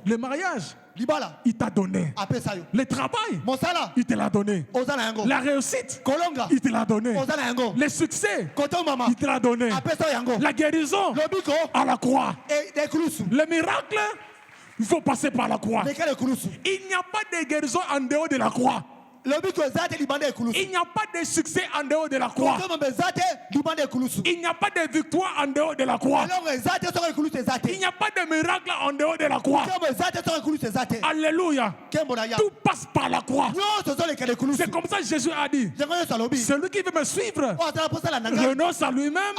Le mariage, il t'a donné. Le travail, il te l'a donné. La réussite, il te l'a donné. Le succès, il te l'a donné. La guérison, à la croix. Le miracle, il faut passer par la croix. Il n'y a pas de guérison en dehors de la croix. Il n'y a pas de succès en dehors de la croix. Il n'y a pas de victoire en dehors de la croix. Il n'y a pas de miracle en dehors de la croix. Alléluia. Tout passe par la croix. C'est comme ça que Jésus a dit. Celui qui veut me suivre renonce à lui-même,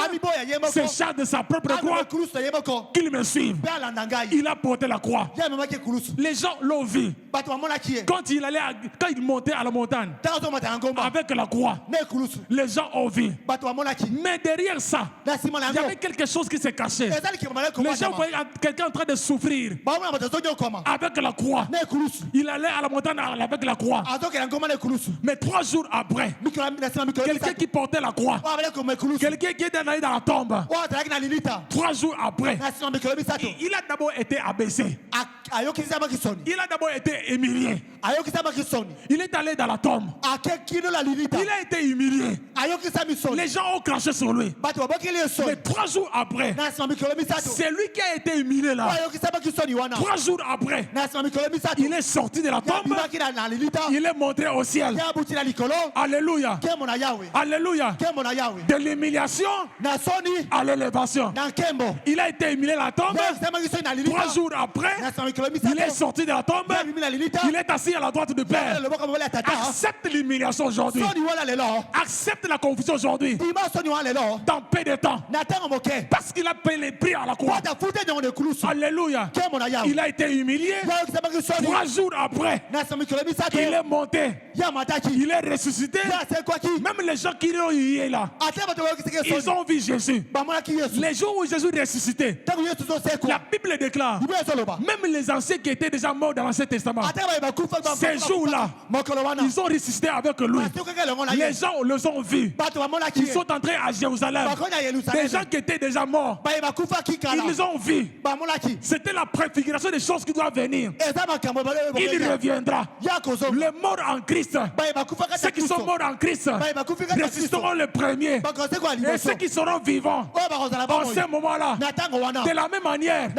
se charge de sa propre croix, qu'il me suive. Il a porté la croix. Les gens l'ont vu. Quand il montait à la montagne avec la croix, les gens ont vu. Mais derrière ça, il y avait quelque chose qui s'est caché. Les gens voyaient quelqu'un en train de souffrir avec la croix. Il allait à la montagne avec la croix. Mais 3 jours après, quelqu'un qui portait la croix, quelqu'un qui était allé dans la tombe, 3 jours après, il a d'abord été abaissé. Il a d'abord été humilié. Il est allé dans la tombe. Il a été humilié. Les gens ont craché sur lui. Mais 3 jours après, c'est lui qui a été humilié là. 3 jours après, il est sorti de la tombe. Il est monté au ciel. Alléluia. Alléluia. De l'humiliation à l'élévation. Il a été humilié à la tombe. 3 jours après, il est sorti de la tombe. Il est assis à la droite du Père. Accepte l'humiliation aujourd'hui. Accepte la confusion aujourd'hui. Dans peu de temps. Parce qu'il a payé les prix à la croix. Alléluia. Il a été humilié. 3 jours après, il est monté. Il est ressuscité. Même les gens qui l'ont eu là, ils ont vu Jésus. Les jours où Jésus est ressuscité, la Bible déclare, même les anciens qui étaient déjà morts dans l'Ancien Testament, ces jours-là, ils ont ressuscité avec lui. Les gens les ont vus. Ils sont entrés à Jérusalem. Des gens qui étaient déjà morts, ils les ont vus. C'était la préfiguration des choses qui doivent venir. Il reviendra. Les morts en Christ, ceux qui sont morts en Christ, résisteront les premiers. Et ceux qui seront vivants en ce moment-là, de la même manière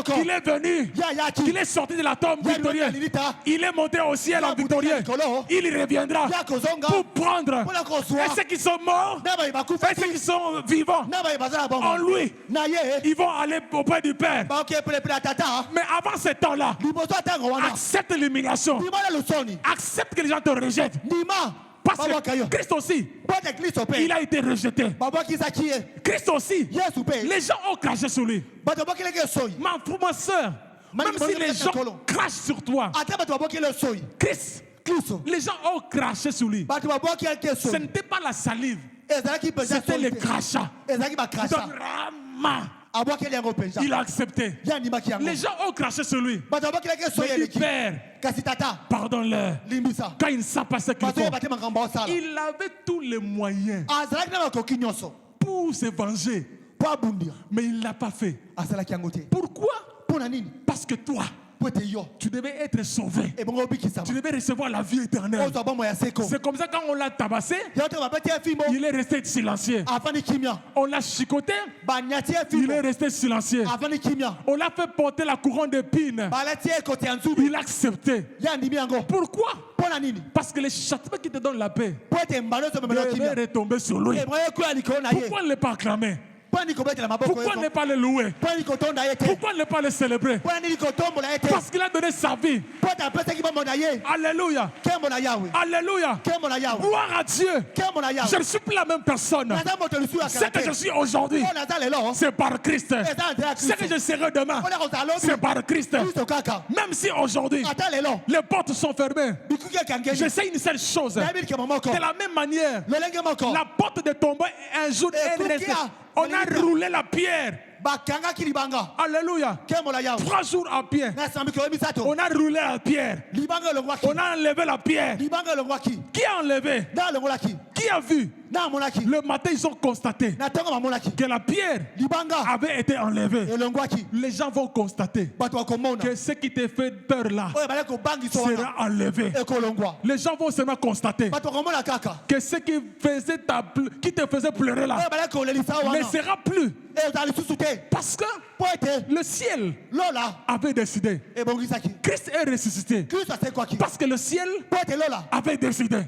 qu'il est venu, qu'il est sorti de la tombe victorieux, il est monté au ciel en victorieux. Il reviendra pour prendre. Et ceux qui sont morts, et ceux qui sont vivants en lui, ils vont aller auprès du Père. Mais avant ce temps-là, accepte l'humiliation. Accepte que les gens te rejettent. Parce que Christ aussi, il a été rejeté. Christ aussi, les gens ont craché sur lui. Ma soeur, même si les gens crachent sur toi, Christ, les gens ont craché sur lui. Ce n'était pas la salive, c'était le crachat. Il a accepté. Les gens ont craché sur lui. Mais il dit, Père, pardonne-leur. Quand ils ne savent pas ce qu'ils font. Il avait tous les moyens pour se venger. Mais il ne l'a pas fait. Pourquoi? Parce que toi, tu devais être sauvé. Tu devais recevoir la vie éternelle. C'est comme ça quand on l'a tabassé, il est resté silencieux. On l'a chicoté, il est resté silencieux. On l'a fait porter la couronne d'épines. Il a accepté. Pourquoi? Parce que le châtiment qui te donne la paix devait retomber sur lui. Pourquoi ne pas acclamer? Pourquoi ne pas le louer? Pourquoi ne pas le célébrer? Parce qu'il a donné sa vie. Alléluia. Alléluia. Gloire à Dieu. Je ne suis plus la même personne. Ce que je suis aujourd'hui, c'est par Christ. Ce que je serai demain, c'est par Christ. Même si aujourd'hui, les portes sont fermées, je sais une seule chose. De la même manière, la porte de tombeau un jour est restée. On a roulé la pierre. Alléluia. 3 jours à pied. On a roulé la pierre. On a enlevé la pierre. Qui a enlevé? Qui a vu? Le matin, ils ont constaté que la pierre avait été enlevée. Les gens vont constater que ce qui te fait peur là sera enlevé. Les gens vont seulement constater que ce qui te faisait pleurer là ne sera plus. Parce que le ciel avait décidé. Christ est ressuscité. Parce que le ciel avait décidé.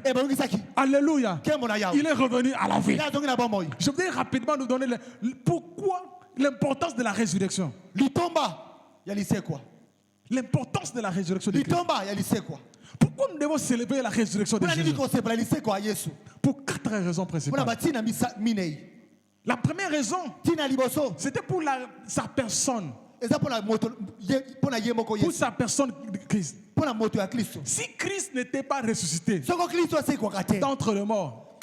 Alléluia. Il est revenu à la vie. Je voudrais rapidement nous donner pourquoi l'importance de la résurrection. L'importance de la résurrection de Christ. Pourquoi nous devons célébrer la résurrection de Jésus? Pour 4 raisons principales. La première raison, c'était pour sa personne. Pour sa personne, Christ. Si Christ n'était pas ressuscité d'entre les morts,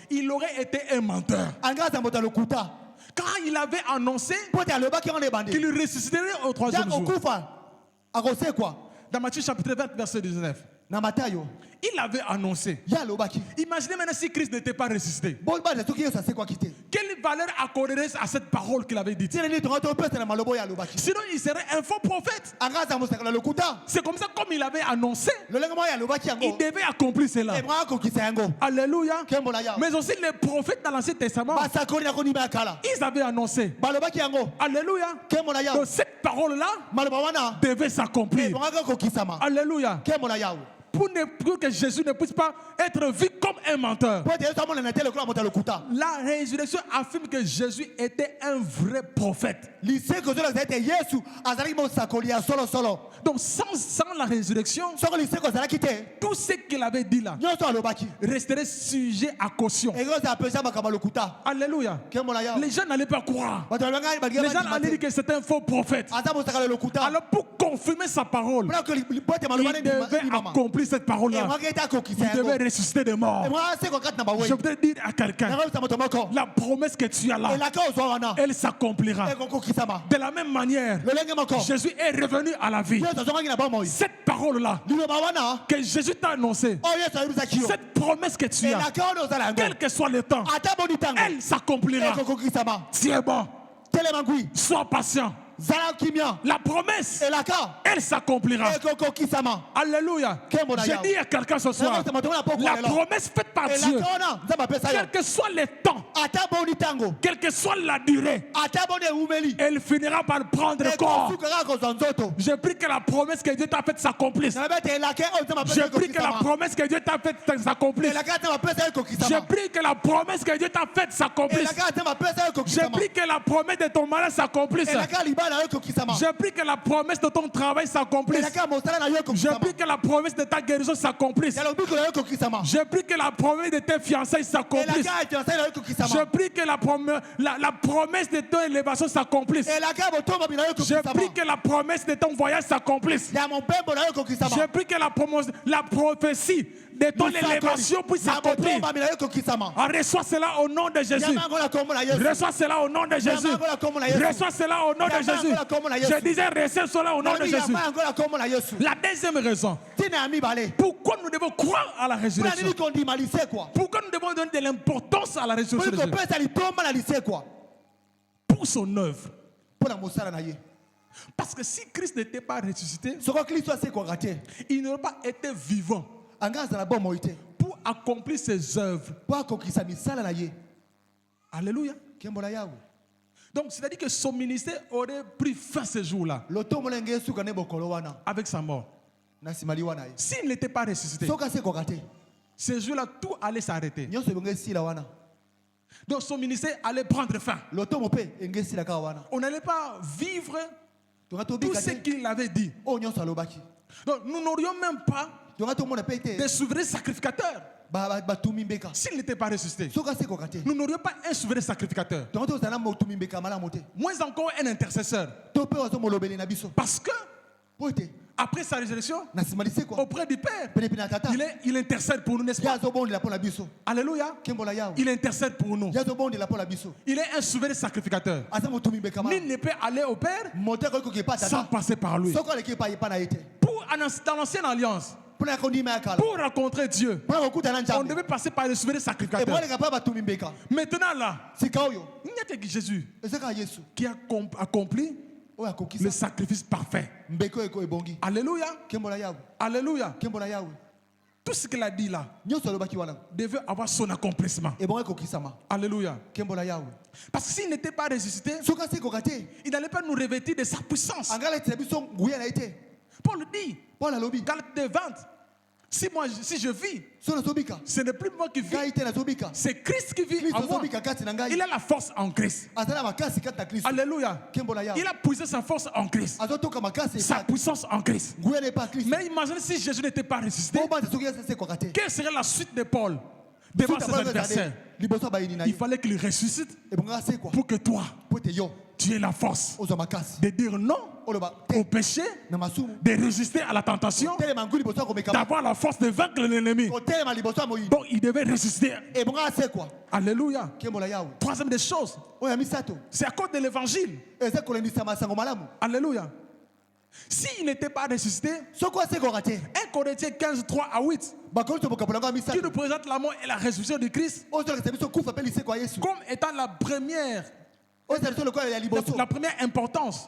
il aurait été un menteur. Quand il avait annoncé qu'il ressusciterait au 3e jour. Dans Matthieu chapitre 20, verset 19. Il avait annoncé. Imaginez maintenant si Christ n'était pas ressuscité. Quelle valeur accorderait à cette parole qu'il avait dite? Sinon, il serait un faux prophète. C'est comme ça, comme il avait annoncé, il devait accomplir cela. Alléluia. Mais aussi les prophètes dans l'Ancien Testament, ils avaient annoncé. Alléluia. Donc cette parole-là devait s'accomplir. Alléluia. Pour que Jésus ne puisse pas être vu comme un menteur. La résurrection affirme que Jésus était un vrai prophète. Donc sans la résurrection, tout ce qu'il avait dit là resterait sujet à caution. Alléluia. Les gens n'allaient pas croire. Les gens allaient dire que c'était un faux prophète. Alors pour confirmer sa parole, il devait accomplir cette parole-là. Il devait ressusciter des morts. Je voudrais dire à quelqu'un, la promesse que tu as là, elle s'accomplira. De la même manière, Jésus est revenu à la vie. Cette parole-là que Jésus t'a annoncée, cette promesse que tu as, quel que soit le temps, elle s'accomplira. Tu es bon. Sois patient. La promesse, elle s'accomplira. Alléluia. J'ai dit à quelqu'un ce soir, la promesse faite par Dieu, quel que soit le temps, quelle que soit la durée, elle finira par prendre corps. Je prie que la promesse que Dieu t'a faite s'accomplisse. Je prie que la promesse que Dieu t'a faite s'accomplisse. Je prie que la promesse que Dieu t'a faite s'accomplisse. Je prie que la promesse de ton mariage s'accomplisse. Je prie que la promesse de ton travail s'accomplisse. Je prie que la promesse de ta guérison s'accomplisse. Je prie que la promesse de tes fiançailles s'accomplisse. Je prie que la promesse de ton élévation s'accomplisse. Je prie que la promesse de ton voyage s'accomplisse. Je prie que la prophétie de ton élévation puisse s'accomplir. Reçois cela au nom de Jésus. Reçois cela au nom de Jésus. Reçois cela au nom de Jésus. Je disais, reçois cela au nom de Jésus. La deuxième raison, pourquoi nous devons croire à la résurrection? Pourquoi nous devons donner de l'importance à la résurrection de Jésus? Pour son œuvre. Parce que si Christ n'était pas ressuscité, il n'aurait pas été vivant pour accomplir ses œuvres. Alléluia. Donc, c'est-à-dire que son ministère aurait pris fin ce jour-là avec sa mort. S'il n'était pas ressuscité, ce jour-là, tout allait s'arrêter. Donc, son ministère allait prendre fin. On n'allait pas vivre tout ce qu'il avait dit. Donc, nous n'aurions même pas de souverain sacrificateur. S'il n'était pas ressuscité, nous n'aurions pas un souverain sacrificateur. Moins encore un intercesseur. Parce que après sa résurrection, auprès du Père, il intercède pour nous, n'est-ce pas? Alléluia. Il intercède pour nous. Il est un souverain sacrificateur. Nul ne peut aller au Père sans passer par lui. Dans l'ancienne alliance, Pour rencontrer Dieu, on devait passer par le souverain sacrificateur. Maintenant là, il n'y a que Jésus qui a accompli le sacrifice parfait. Alléluia. Alléluia. Tout ce qu'il a dit là devait avoir son accomplissement. Alléluia. Parce que s'il n'était pas ressuscité, il n'allait pas nous revêtir de sa puissance. Paul dit, Galates 20, si je vis, ce n'est plus moi qui vis, c'est Christ qui vit en moi. Il a la force en Christ. Alléluia. Il a puisé sa force en Christ, sa puissance en Christ. Mais imaginez si Jésus n'était pas ressuscité, quelle serait la suite de Paul devant ses adversaires? Il fallait qu'il ressuscite pour que toi, tu aies la force de dire non au péché, de résister à la tentation, d'avoir la force de vaincre l'ennemi. Donc il devait résister. Alléluia. Troisième des choses, c'est à cause de l'évangile. Alléluia. S'il n'était pas ressuscité, 1 Corinthiens 15, 3 à 8, qui nous présente la mort et la résurrection de Christ comme étant la première importance,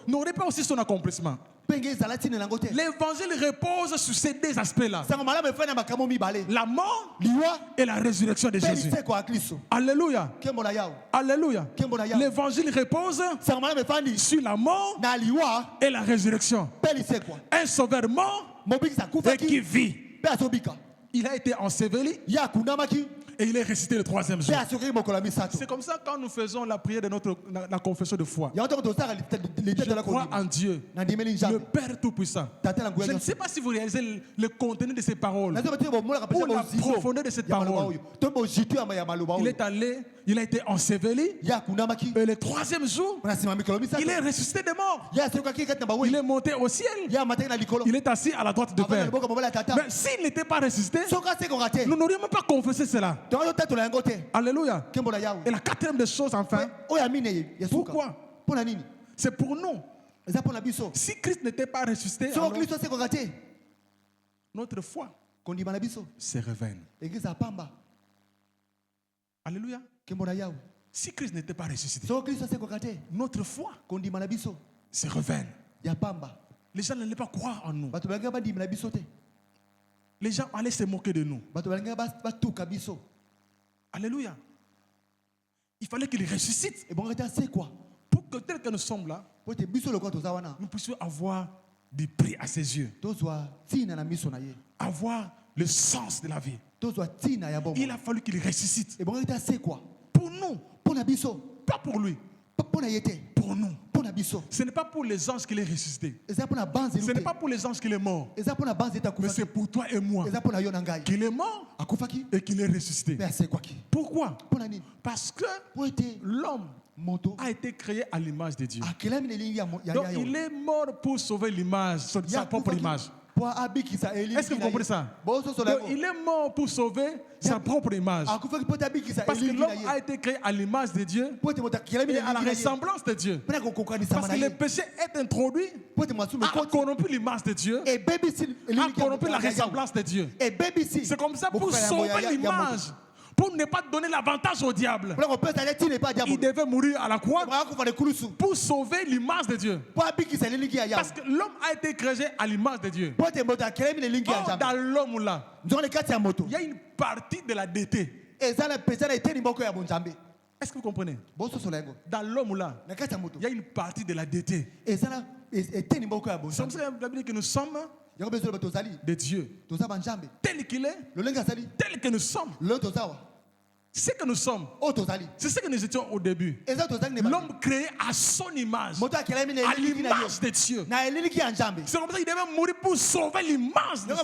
n'aurait pas aussi son accomplissement. L'évangile repose sur ces deux aspects-là: la mort et la résurrection de Jésus. Alléluia. Alléluia. L'évangile repose sur la mort et la résurrection. Un sauveur mort et qui vit. Il a été enseveli et il est ressuscité le troisième jour. C'est comme ça quand nous faisons la prière de la confession de foi. Je crois en Dieu, le Père Tout-Puissant. Je ne sais pas si vous réalisez le contenu de ces paroles ou la profondeur de cette parole. Il est allé, il a été enseveli et le troisième jour, il est ressuscité des morts. Il est monté au ciel. Il est assis à la droite du Père. Mais s'il n'était pas ressuscité, nous n'aurions même pas confessé cela. Alléluia. Et la quatrième des choses, enfin, pourquoi? C'est pour nous. Si Christ n'était pas ressuscité, alors, notre foi se révèle. Alléluia. Si Christ n'était pas ressuscité, notre foi se révèle. Les gens n'allaient pas croire en nous. Les gens allaient se moquer de nous. Alléluia. Il fallait qu'il ressuscite. Pour que tel que nous sommes là, nous puissions avoir du prix à ses yeux. Avoir le sens de la vie. Il a fallu qu'il ressuscite. Pour nous. Pas pour lui. Pour nous. Ce n'est pas pour les anges qu'il est ressuscité. Ce n'est pas pour les anges qu'il est mort. Mais c'est pour toi et moi qu'il est mort et qu'il est ressuscité. Pourquoi? Parce que l'homme a été créé à l'image de Dieu. Donc il est mort pour sauver l'image, sa propre image. Est-ce que vous comprenez ça? Donc, il est mort pour sauver sa propre image. Parce que l'homme a été créé à l'image de Dieu et à la ressemblance de Dieu. Parce que le péché est introduit, a corrompu l'image de Dieu, a corrompu la ressemblance de Dieu. C'est comme ça pour sauver l'image. Pour ne pas donner l'avantage au diable, il devait mourir à la croix pour sauver l'image de Dieu. Parce que l'homme a été créé à l'image de Dieu. Or, dans l'homme là, il y a une partie de la déité. Est-ce que vous comprenez? Dans l'homme là, il y a une partie de la déité. C'est comme ça que nous sommes de Dieu. Tel qu'il est, tel que nous sommes. Ce que nous sommes, c'est ce que nous étions au début. L'homme créé à son image, à l'image de Dieu. C'est comme ça qu'il devait mourir pour sauver l'image de Dieu.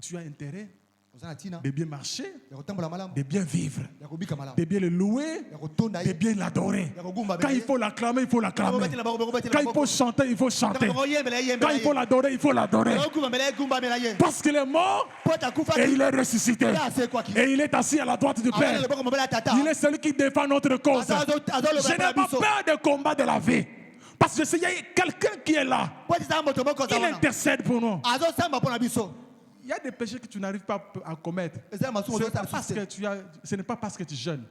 Tu as intérêt de bien marcher, de bien vivre, de bien le louer, de bien l'adorer. Quand il faut l'acclamer, il faut l'acclamer. Quand il faut chanter, il faut chanter. Quand il faut l'adorer, il faut l'adorer. Parce qu'il est mort et il est ressuscité. Et il est assis à la droite du Père. Il est celui qui défend notre cause. Je n'ai pas peur des combats de la vie. Parce que il y a quelqu'un qui est là. Il intercède pour nous. Il y a des péchés que tu n'arrives pas à commettre. Ce n'est pas parce que tu jeûnes.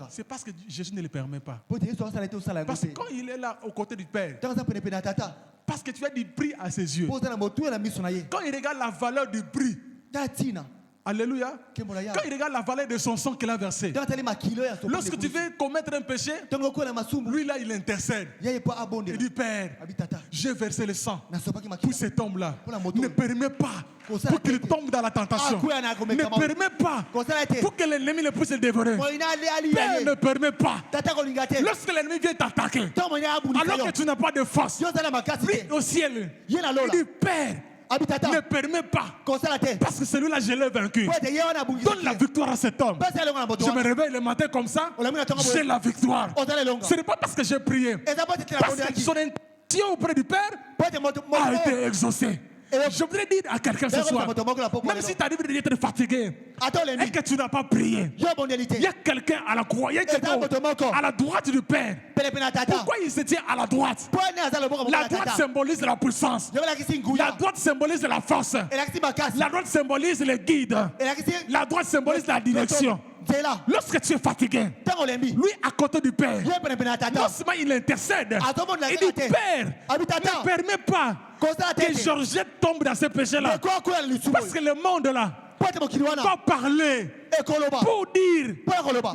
C'est parce que Jésus ne le permet pas. Parce que quand il est là aux côtés du Père, parce que tu as du prix à ses yeux. Quand il regarde la valeur du prix, alléluia. Quand il regarde la valeur de son sang qu'il a versé, lorsque tu veux commettre un péché, lui là il intercède. Il dit Père, j'ai versé le sang pour cet homme-là. Ne permets pas pour qu'il tombe dans la tentation. Ne permets pas pour que l'ennemi le pousse à le dévorer. Père, ne permets pas. Lorsque l'ennemi vient t'attaquer, alors que tu n'as pas de force, lui au ciel, il dit Père, ne permets pas, parce que celui-là je l'ai vaincu. Donne la victoire à cet homme. Je me réveille le matin comme ça, j'ai la victoire. Ce n'est pas parce que j'ai prié, parce que son intention auprès du Père a été exaucée. Je voudrais dire à quelqu'un ce soir, même si tu arrives d'être fatigué et que tu n'as pas prié, il y a quelqu'un à la croix, il y a quelqu'un à la droite du Père. Pourquoi il se tient à la droite? La droite symbolise la puissance. La droite symbolise la force. La droite symbolise le guide. La droite symbolise la direction. Lorsque tu es fatigué, lui à côté du Père, non seulement il intercède, il dit Père, ne permets pas que Georgette tombe dans ce péché-là. Parce que le monde là va parler pour dire,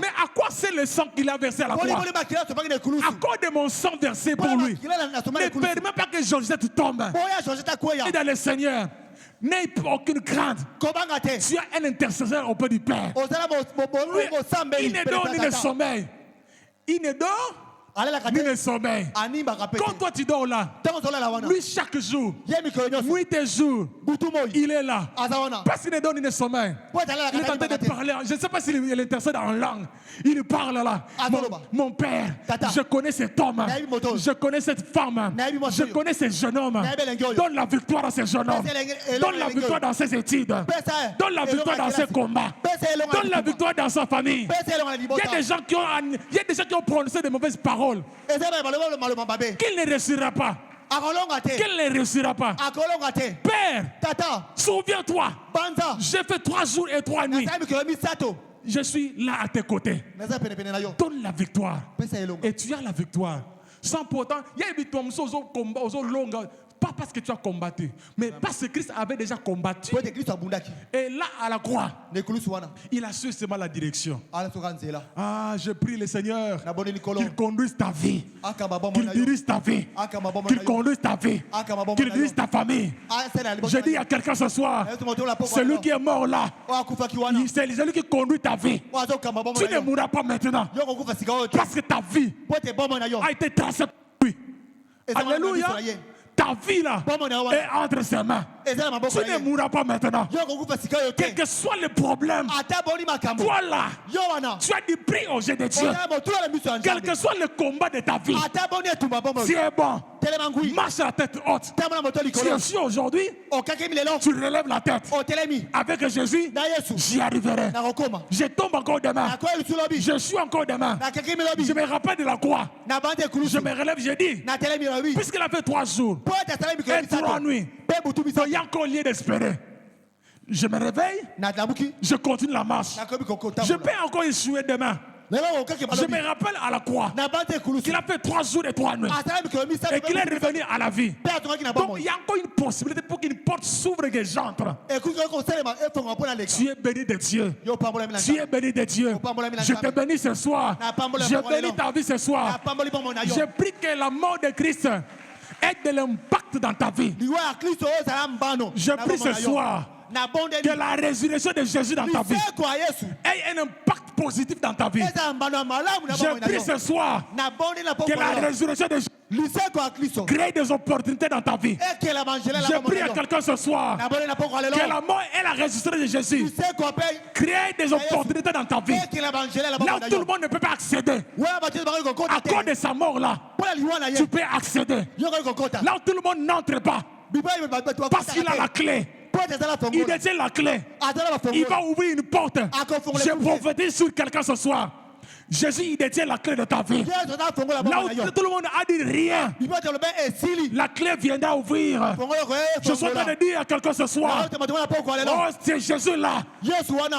mais à quoi c'est le sang qu'il a versé à la croix? À quoi de mon sang versé pour lui? Ne permets pas que Georgette tombe. Et dans le Seigneur, n'aie aucune crainte. Tu as un intercesseur auprès du Père. Il ne dort ni le sommeil. Il ne dort ni le sommeil. Quand toi tu dors là, lui chaque jour, nuit et jour, il est là. Parce qu'il ne dort ni le sommeil. Il est en train de parler. Je ne sais pas s'il intercède en langue. Il parle là. Mon Père, je connais cet homme. Je connais cette femme. Je connais ce jeune homme. Donne la victoire à ce jeune homme. Donne la victoire dans ses études. Donne la victoire dans ses combats. Donne la victoire dans sa famille. Il y a des gens qui ont prononcé de mauvaises paroles. Qu'il ne réussira pas. Qu'il ne réussira pas. Père, souviens-toi. J'ai fait 3 jours et 3 nuits. Je suis là à tes côtés. Donne la victoire. Et tu as la victoire. Sans pourtant, il y a des combats longs. Pas parce que tu as combattu, mais parce que Christ avait déjà combattu. Et là, à la croix, il a su seulement la direction. Ah, je prie le Seigneur qu'il conduise ta vie, qu'il dirige ta vie, qu'il conduise ta vie, qu'il dirige ta famille. Je dis à quelqu'un ce soir, celui qui est mort là, c'est celui qui conduit ta vie. Tu ne mourras pas maintenant, parce que ta vie a été tracée pour lui. Alléluia. Ta vie là est entre ses mains. Tu ne mourras pas maintenant. Quel que soit le problème, toi là, tu as du prix au jeu de Dieu. Quel que soit le combat de ta vie, tu es bon. Marche la tête haute. Si je suis aujourd'hui, tu relèves la tête. Avec Jésus, j'y arriverai. Je tombe encore demain. Je suis encore demain. Je me rappelle de la croix. Je me relève, je dis, puisqu'il a fait 3 jours et 3 nuits, il y a encore lieu d'espérer. Je me réveille, je continue la marche. Je peux encore échouer demain. Je me rappelle à la croix qu'il a fait 3 jours et 3 nuits et qu'il est revenu à la vie. Donc il y a encore une possibilité pour qu'une porte s'ouvre et que j'entre. Tu es béni de Dieu. Tu es béni de Dieu. Je te bénis ce soir. Je bénis ta vie ce soir. Je prie que la mort de Christ ait de l'impact dans ta vie. Je prie ce soir que la résurrection de Jésus dans ta vie ait un impact positif dans ta vie. Je prie ce soir que la résurrection de Jésus crée des opportunités dans ta vie. Je prie à quelqu'un ce soir que la mort et la résurrection de Jésus crée des opportunités dans ta vie. Là où tout le monde ne peut pas accéder, à cause de sa mort là, tu peux accéder. Là où tout le monde n'entre pas, parce qu'il a la clé. Il détient la clé. Il va ouvrir une porte. Je prophétise sur quelqu'un ce soir Jésus, il détient la clé de ta vie. Là où tout le monde a dit rien, la clé viendra ouvrir. Je suis en train de dire à quelqu'un ce soir, oh, c'est Jésus là.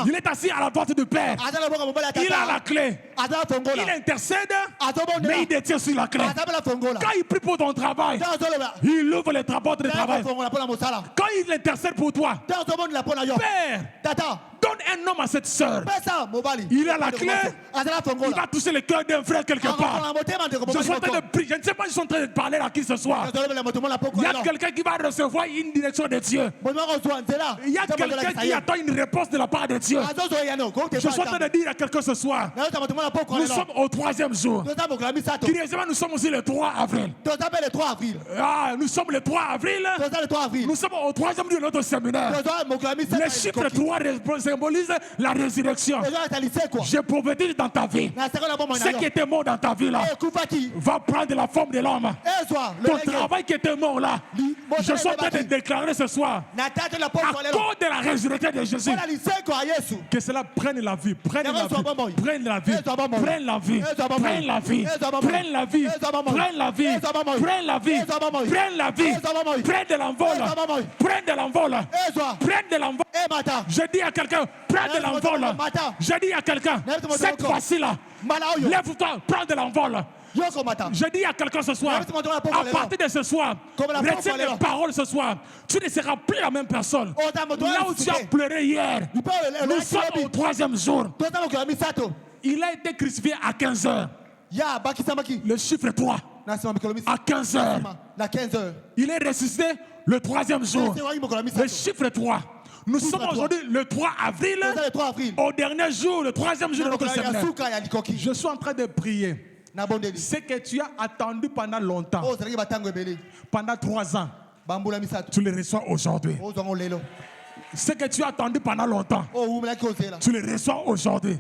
Il est assis à la porte du Père. Il a la clé. Il intercède, mais il détient sur la clé. Quand il prie pour ton travail, il ouvre les portes de travail. Quand il intercède pour toi, Père, donne un homme à cette sœur. Il a la clé. Il va toucher le cœur d'un frère quelque part. Je suis en train de prier. Je ne sais pas si je suis en train de parler à qui ce soir. Il y a quelqu'un qui va recevoir une direction de Dieu. Il y a quelqu'un qui attend une réponse de la part de Dieu. Je suis en train de dire à quelqu'un ce soir. Nous sommes au 3e jour. Curieusement, nous sommes aussi le 3 avril. Ah, nous sommes le 3 avril. Nous sommes au 3e jour de notre séminaire. Le chiffre 3 symbolise la résurrection. Je prophétise dans ta vie. Ce qui était mort dans ta vie là va prendre la forme de l'homme. Ton travail qui était mort là, je suis en train de déclarer ce soir, à cause de la résurrection de Jésus, que cela prenne la vie, prenne la vie, prenne la vie, prenne la vie, prenne la vie, prenne la vie, prenne la vie, prenne la vie, prenne la vie, prenne de l'envol, prenne de l'envol, prenne de l'envol. Je dis à quelqu'un, prends de l'envol. Je dis à quelqu'un, cette fois-ci là, lève-toi, prends de l'envol. Je dis à quelqu'un ce soir, à partir de ce soir, retiens les paroles ce soir. Tu ne seras plus la même personne. Là où tu as pleuré hier, nous sommes au 3e jour. Il a été crucifié à 15h. Le chiffre 3. À 15h. Il est ressuscité le 3e jour. Le chiffre 3. Nous sommes aujourd'hui le 3 avril, au dernier jour, le 3e jour de notre séminaire. Je suis en train de prier. Ce que tu as attendu pendant longtemps, pendant 3 ans, tu le reçois aujourd'hui. Ce que tu as attendu pendant longtemps, tu le reçois aujourd'hui.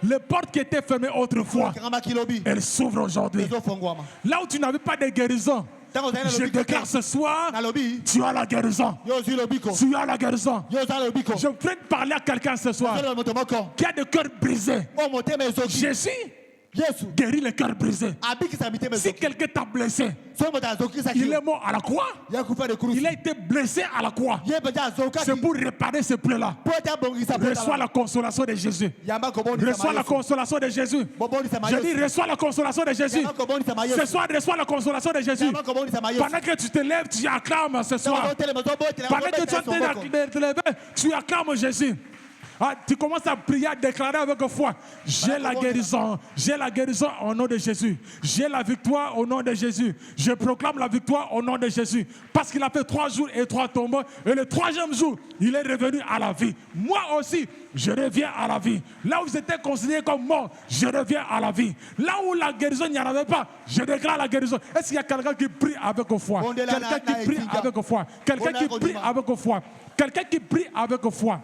Les portes qui étaient fermées autrefois, elles s'ouvrent aujourd'hui. Là où tu n'avais pas de guérison, je déclare ce soir, tu as la guérison. Tu as la guérison. Je viens de parler à quelqu'un ce soir qui a des cœurs brisés. Jésus guérit les cœurs brisés. Si quelqu'un t'a blessé, il est mort à la croix. Il a été blessé à la croix. C'est pour réparer ce plaies-là. Reçois la consolation de Jésus. Reçois la consolation de Jésus. Je dis, reçois la consolation de Jésus. Ce soir, reçois la consolation de Jésus. Pendant que tu te lèves, tu acclames ce soir. Pendant que tu te lèves, tu acclames Jésus. Ah, tu commences à prier, à déclarer avec foi. J'ai la guérison au nom de Jésus. J'ai la victoire au nom de Jésus. Je proclame la victoire au nom de Jésus. Parce qu'il a fait 3 jours et 3 tombeaux. Et le 3e jour, il est revenu à la vie. Moi aussi, je reviens à la vie. Là où j'étais considéré comme mort, je reviens à la vie. Là où la guérison, il n'y en avait pas, je déclare la guérison. Est-ce qu'il y a quelqu'un qui prie avec foi? Quelqu'un qui prie avec foi. Quelqu'un qui prie avec foi. Quelqu'un qui prie avec foi.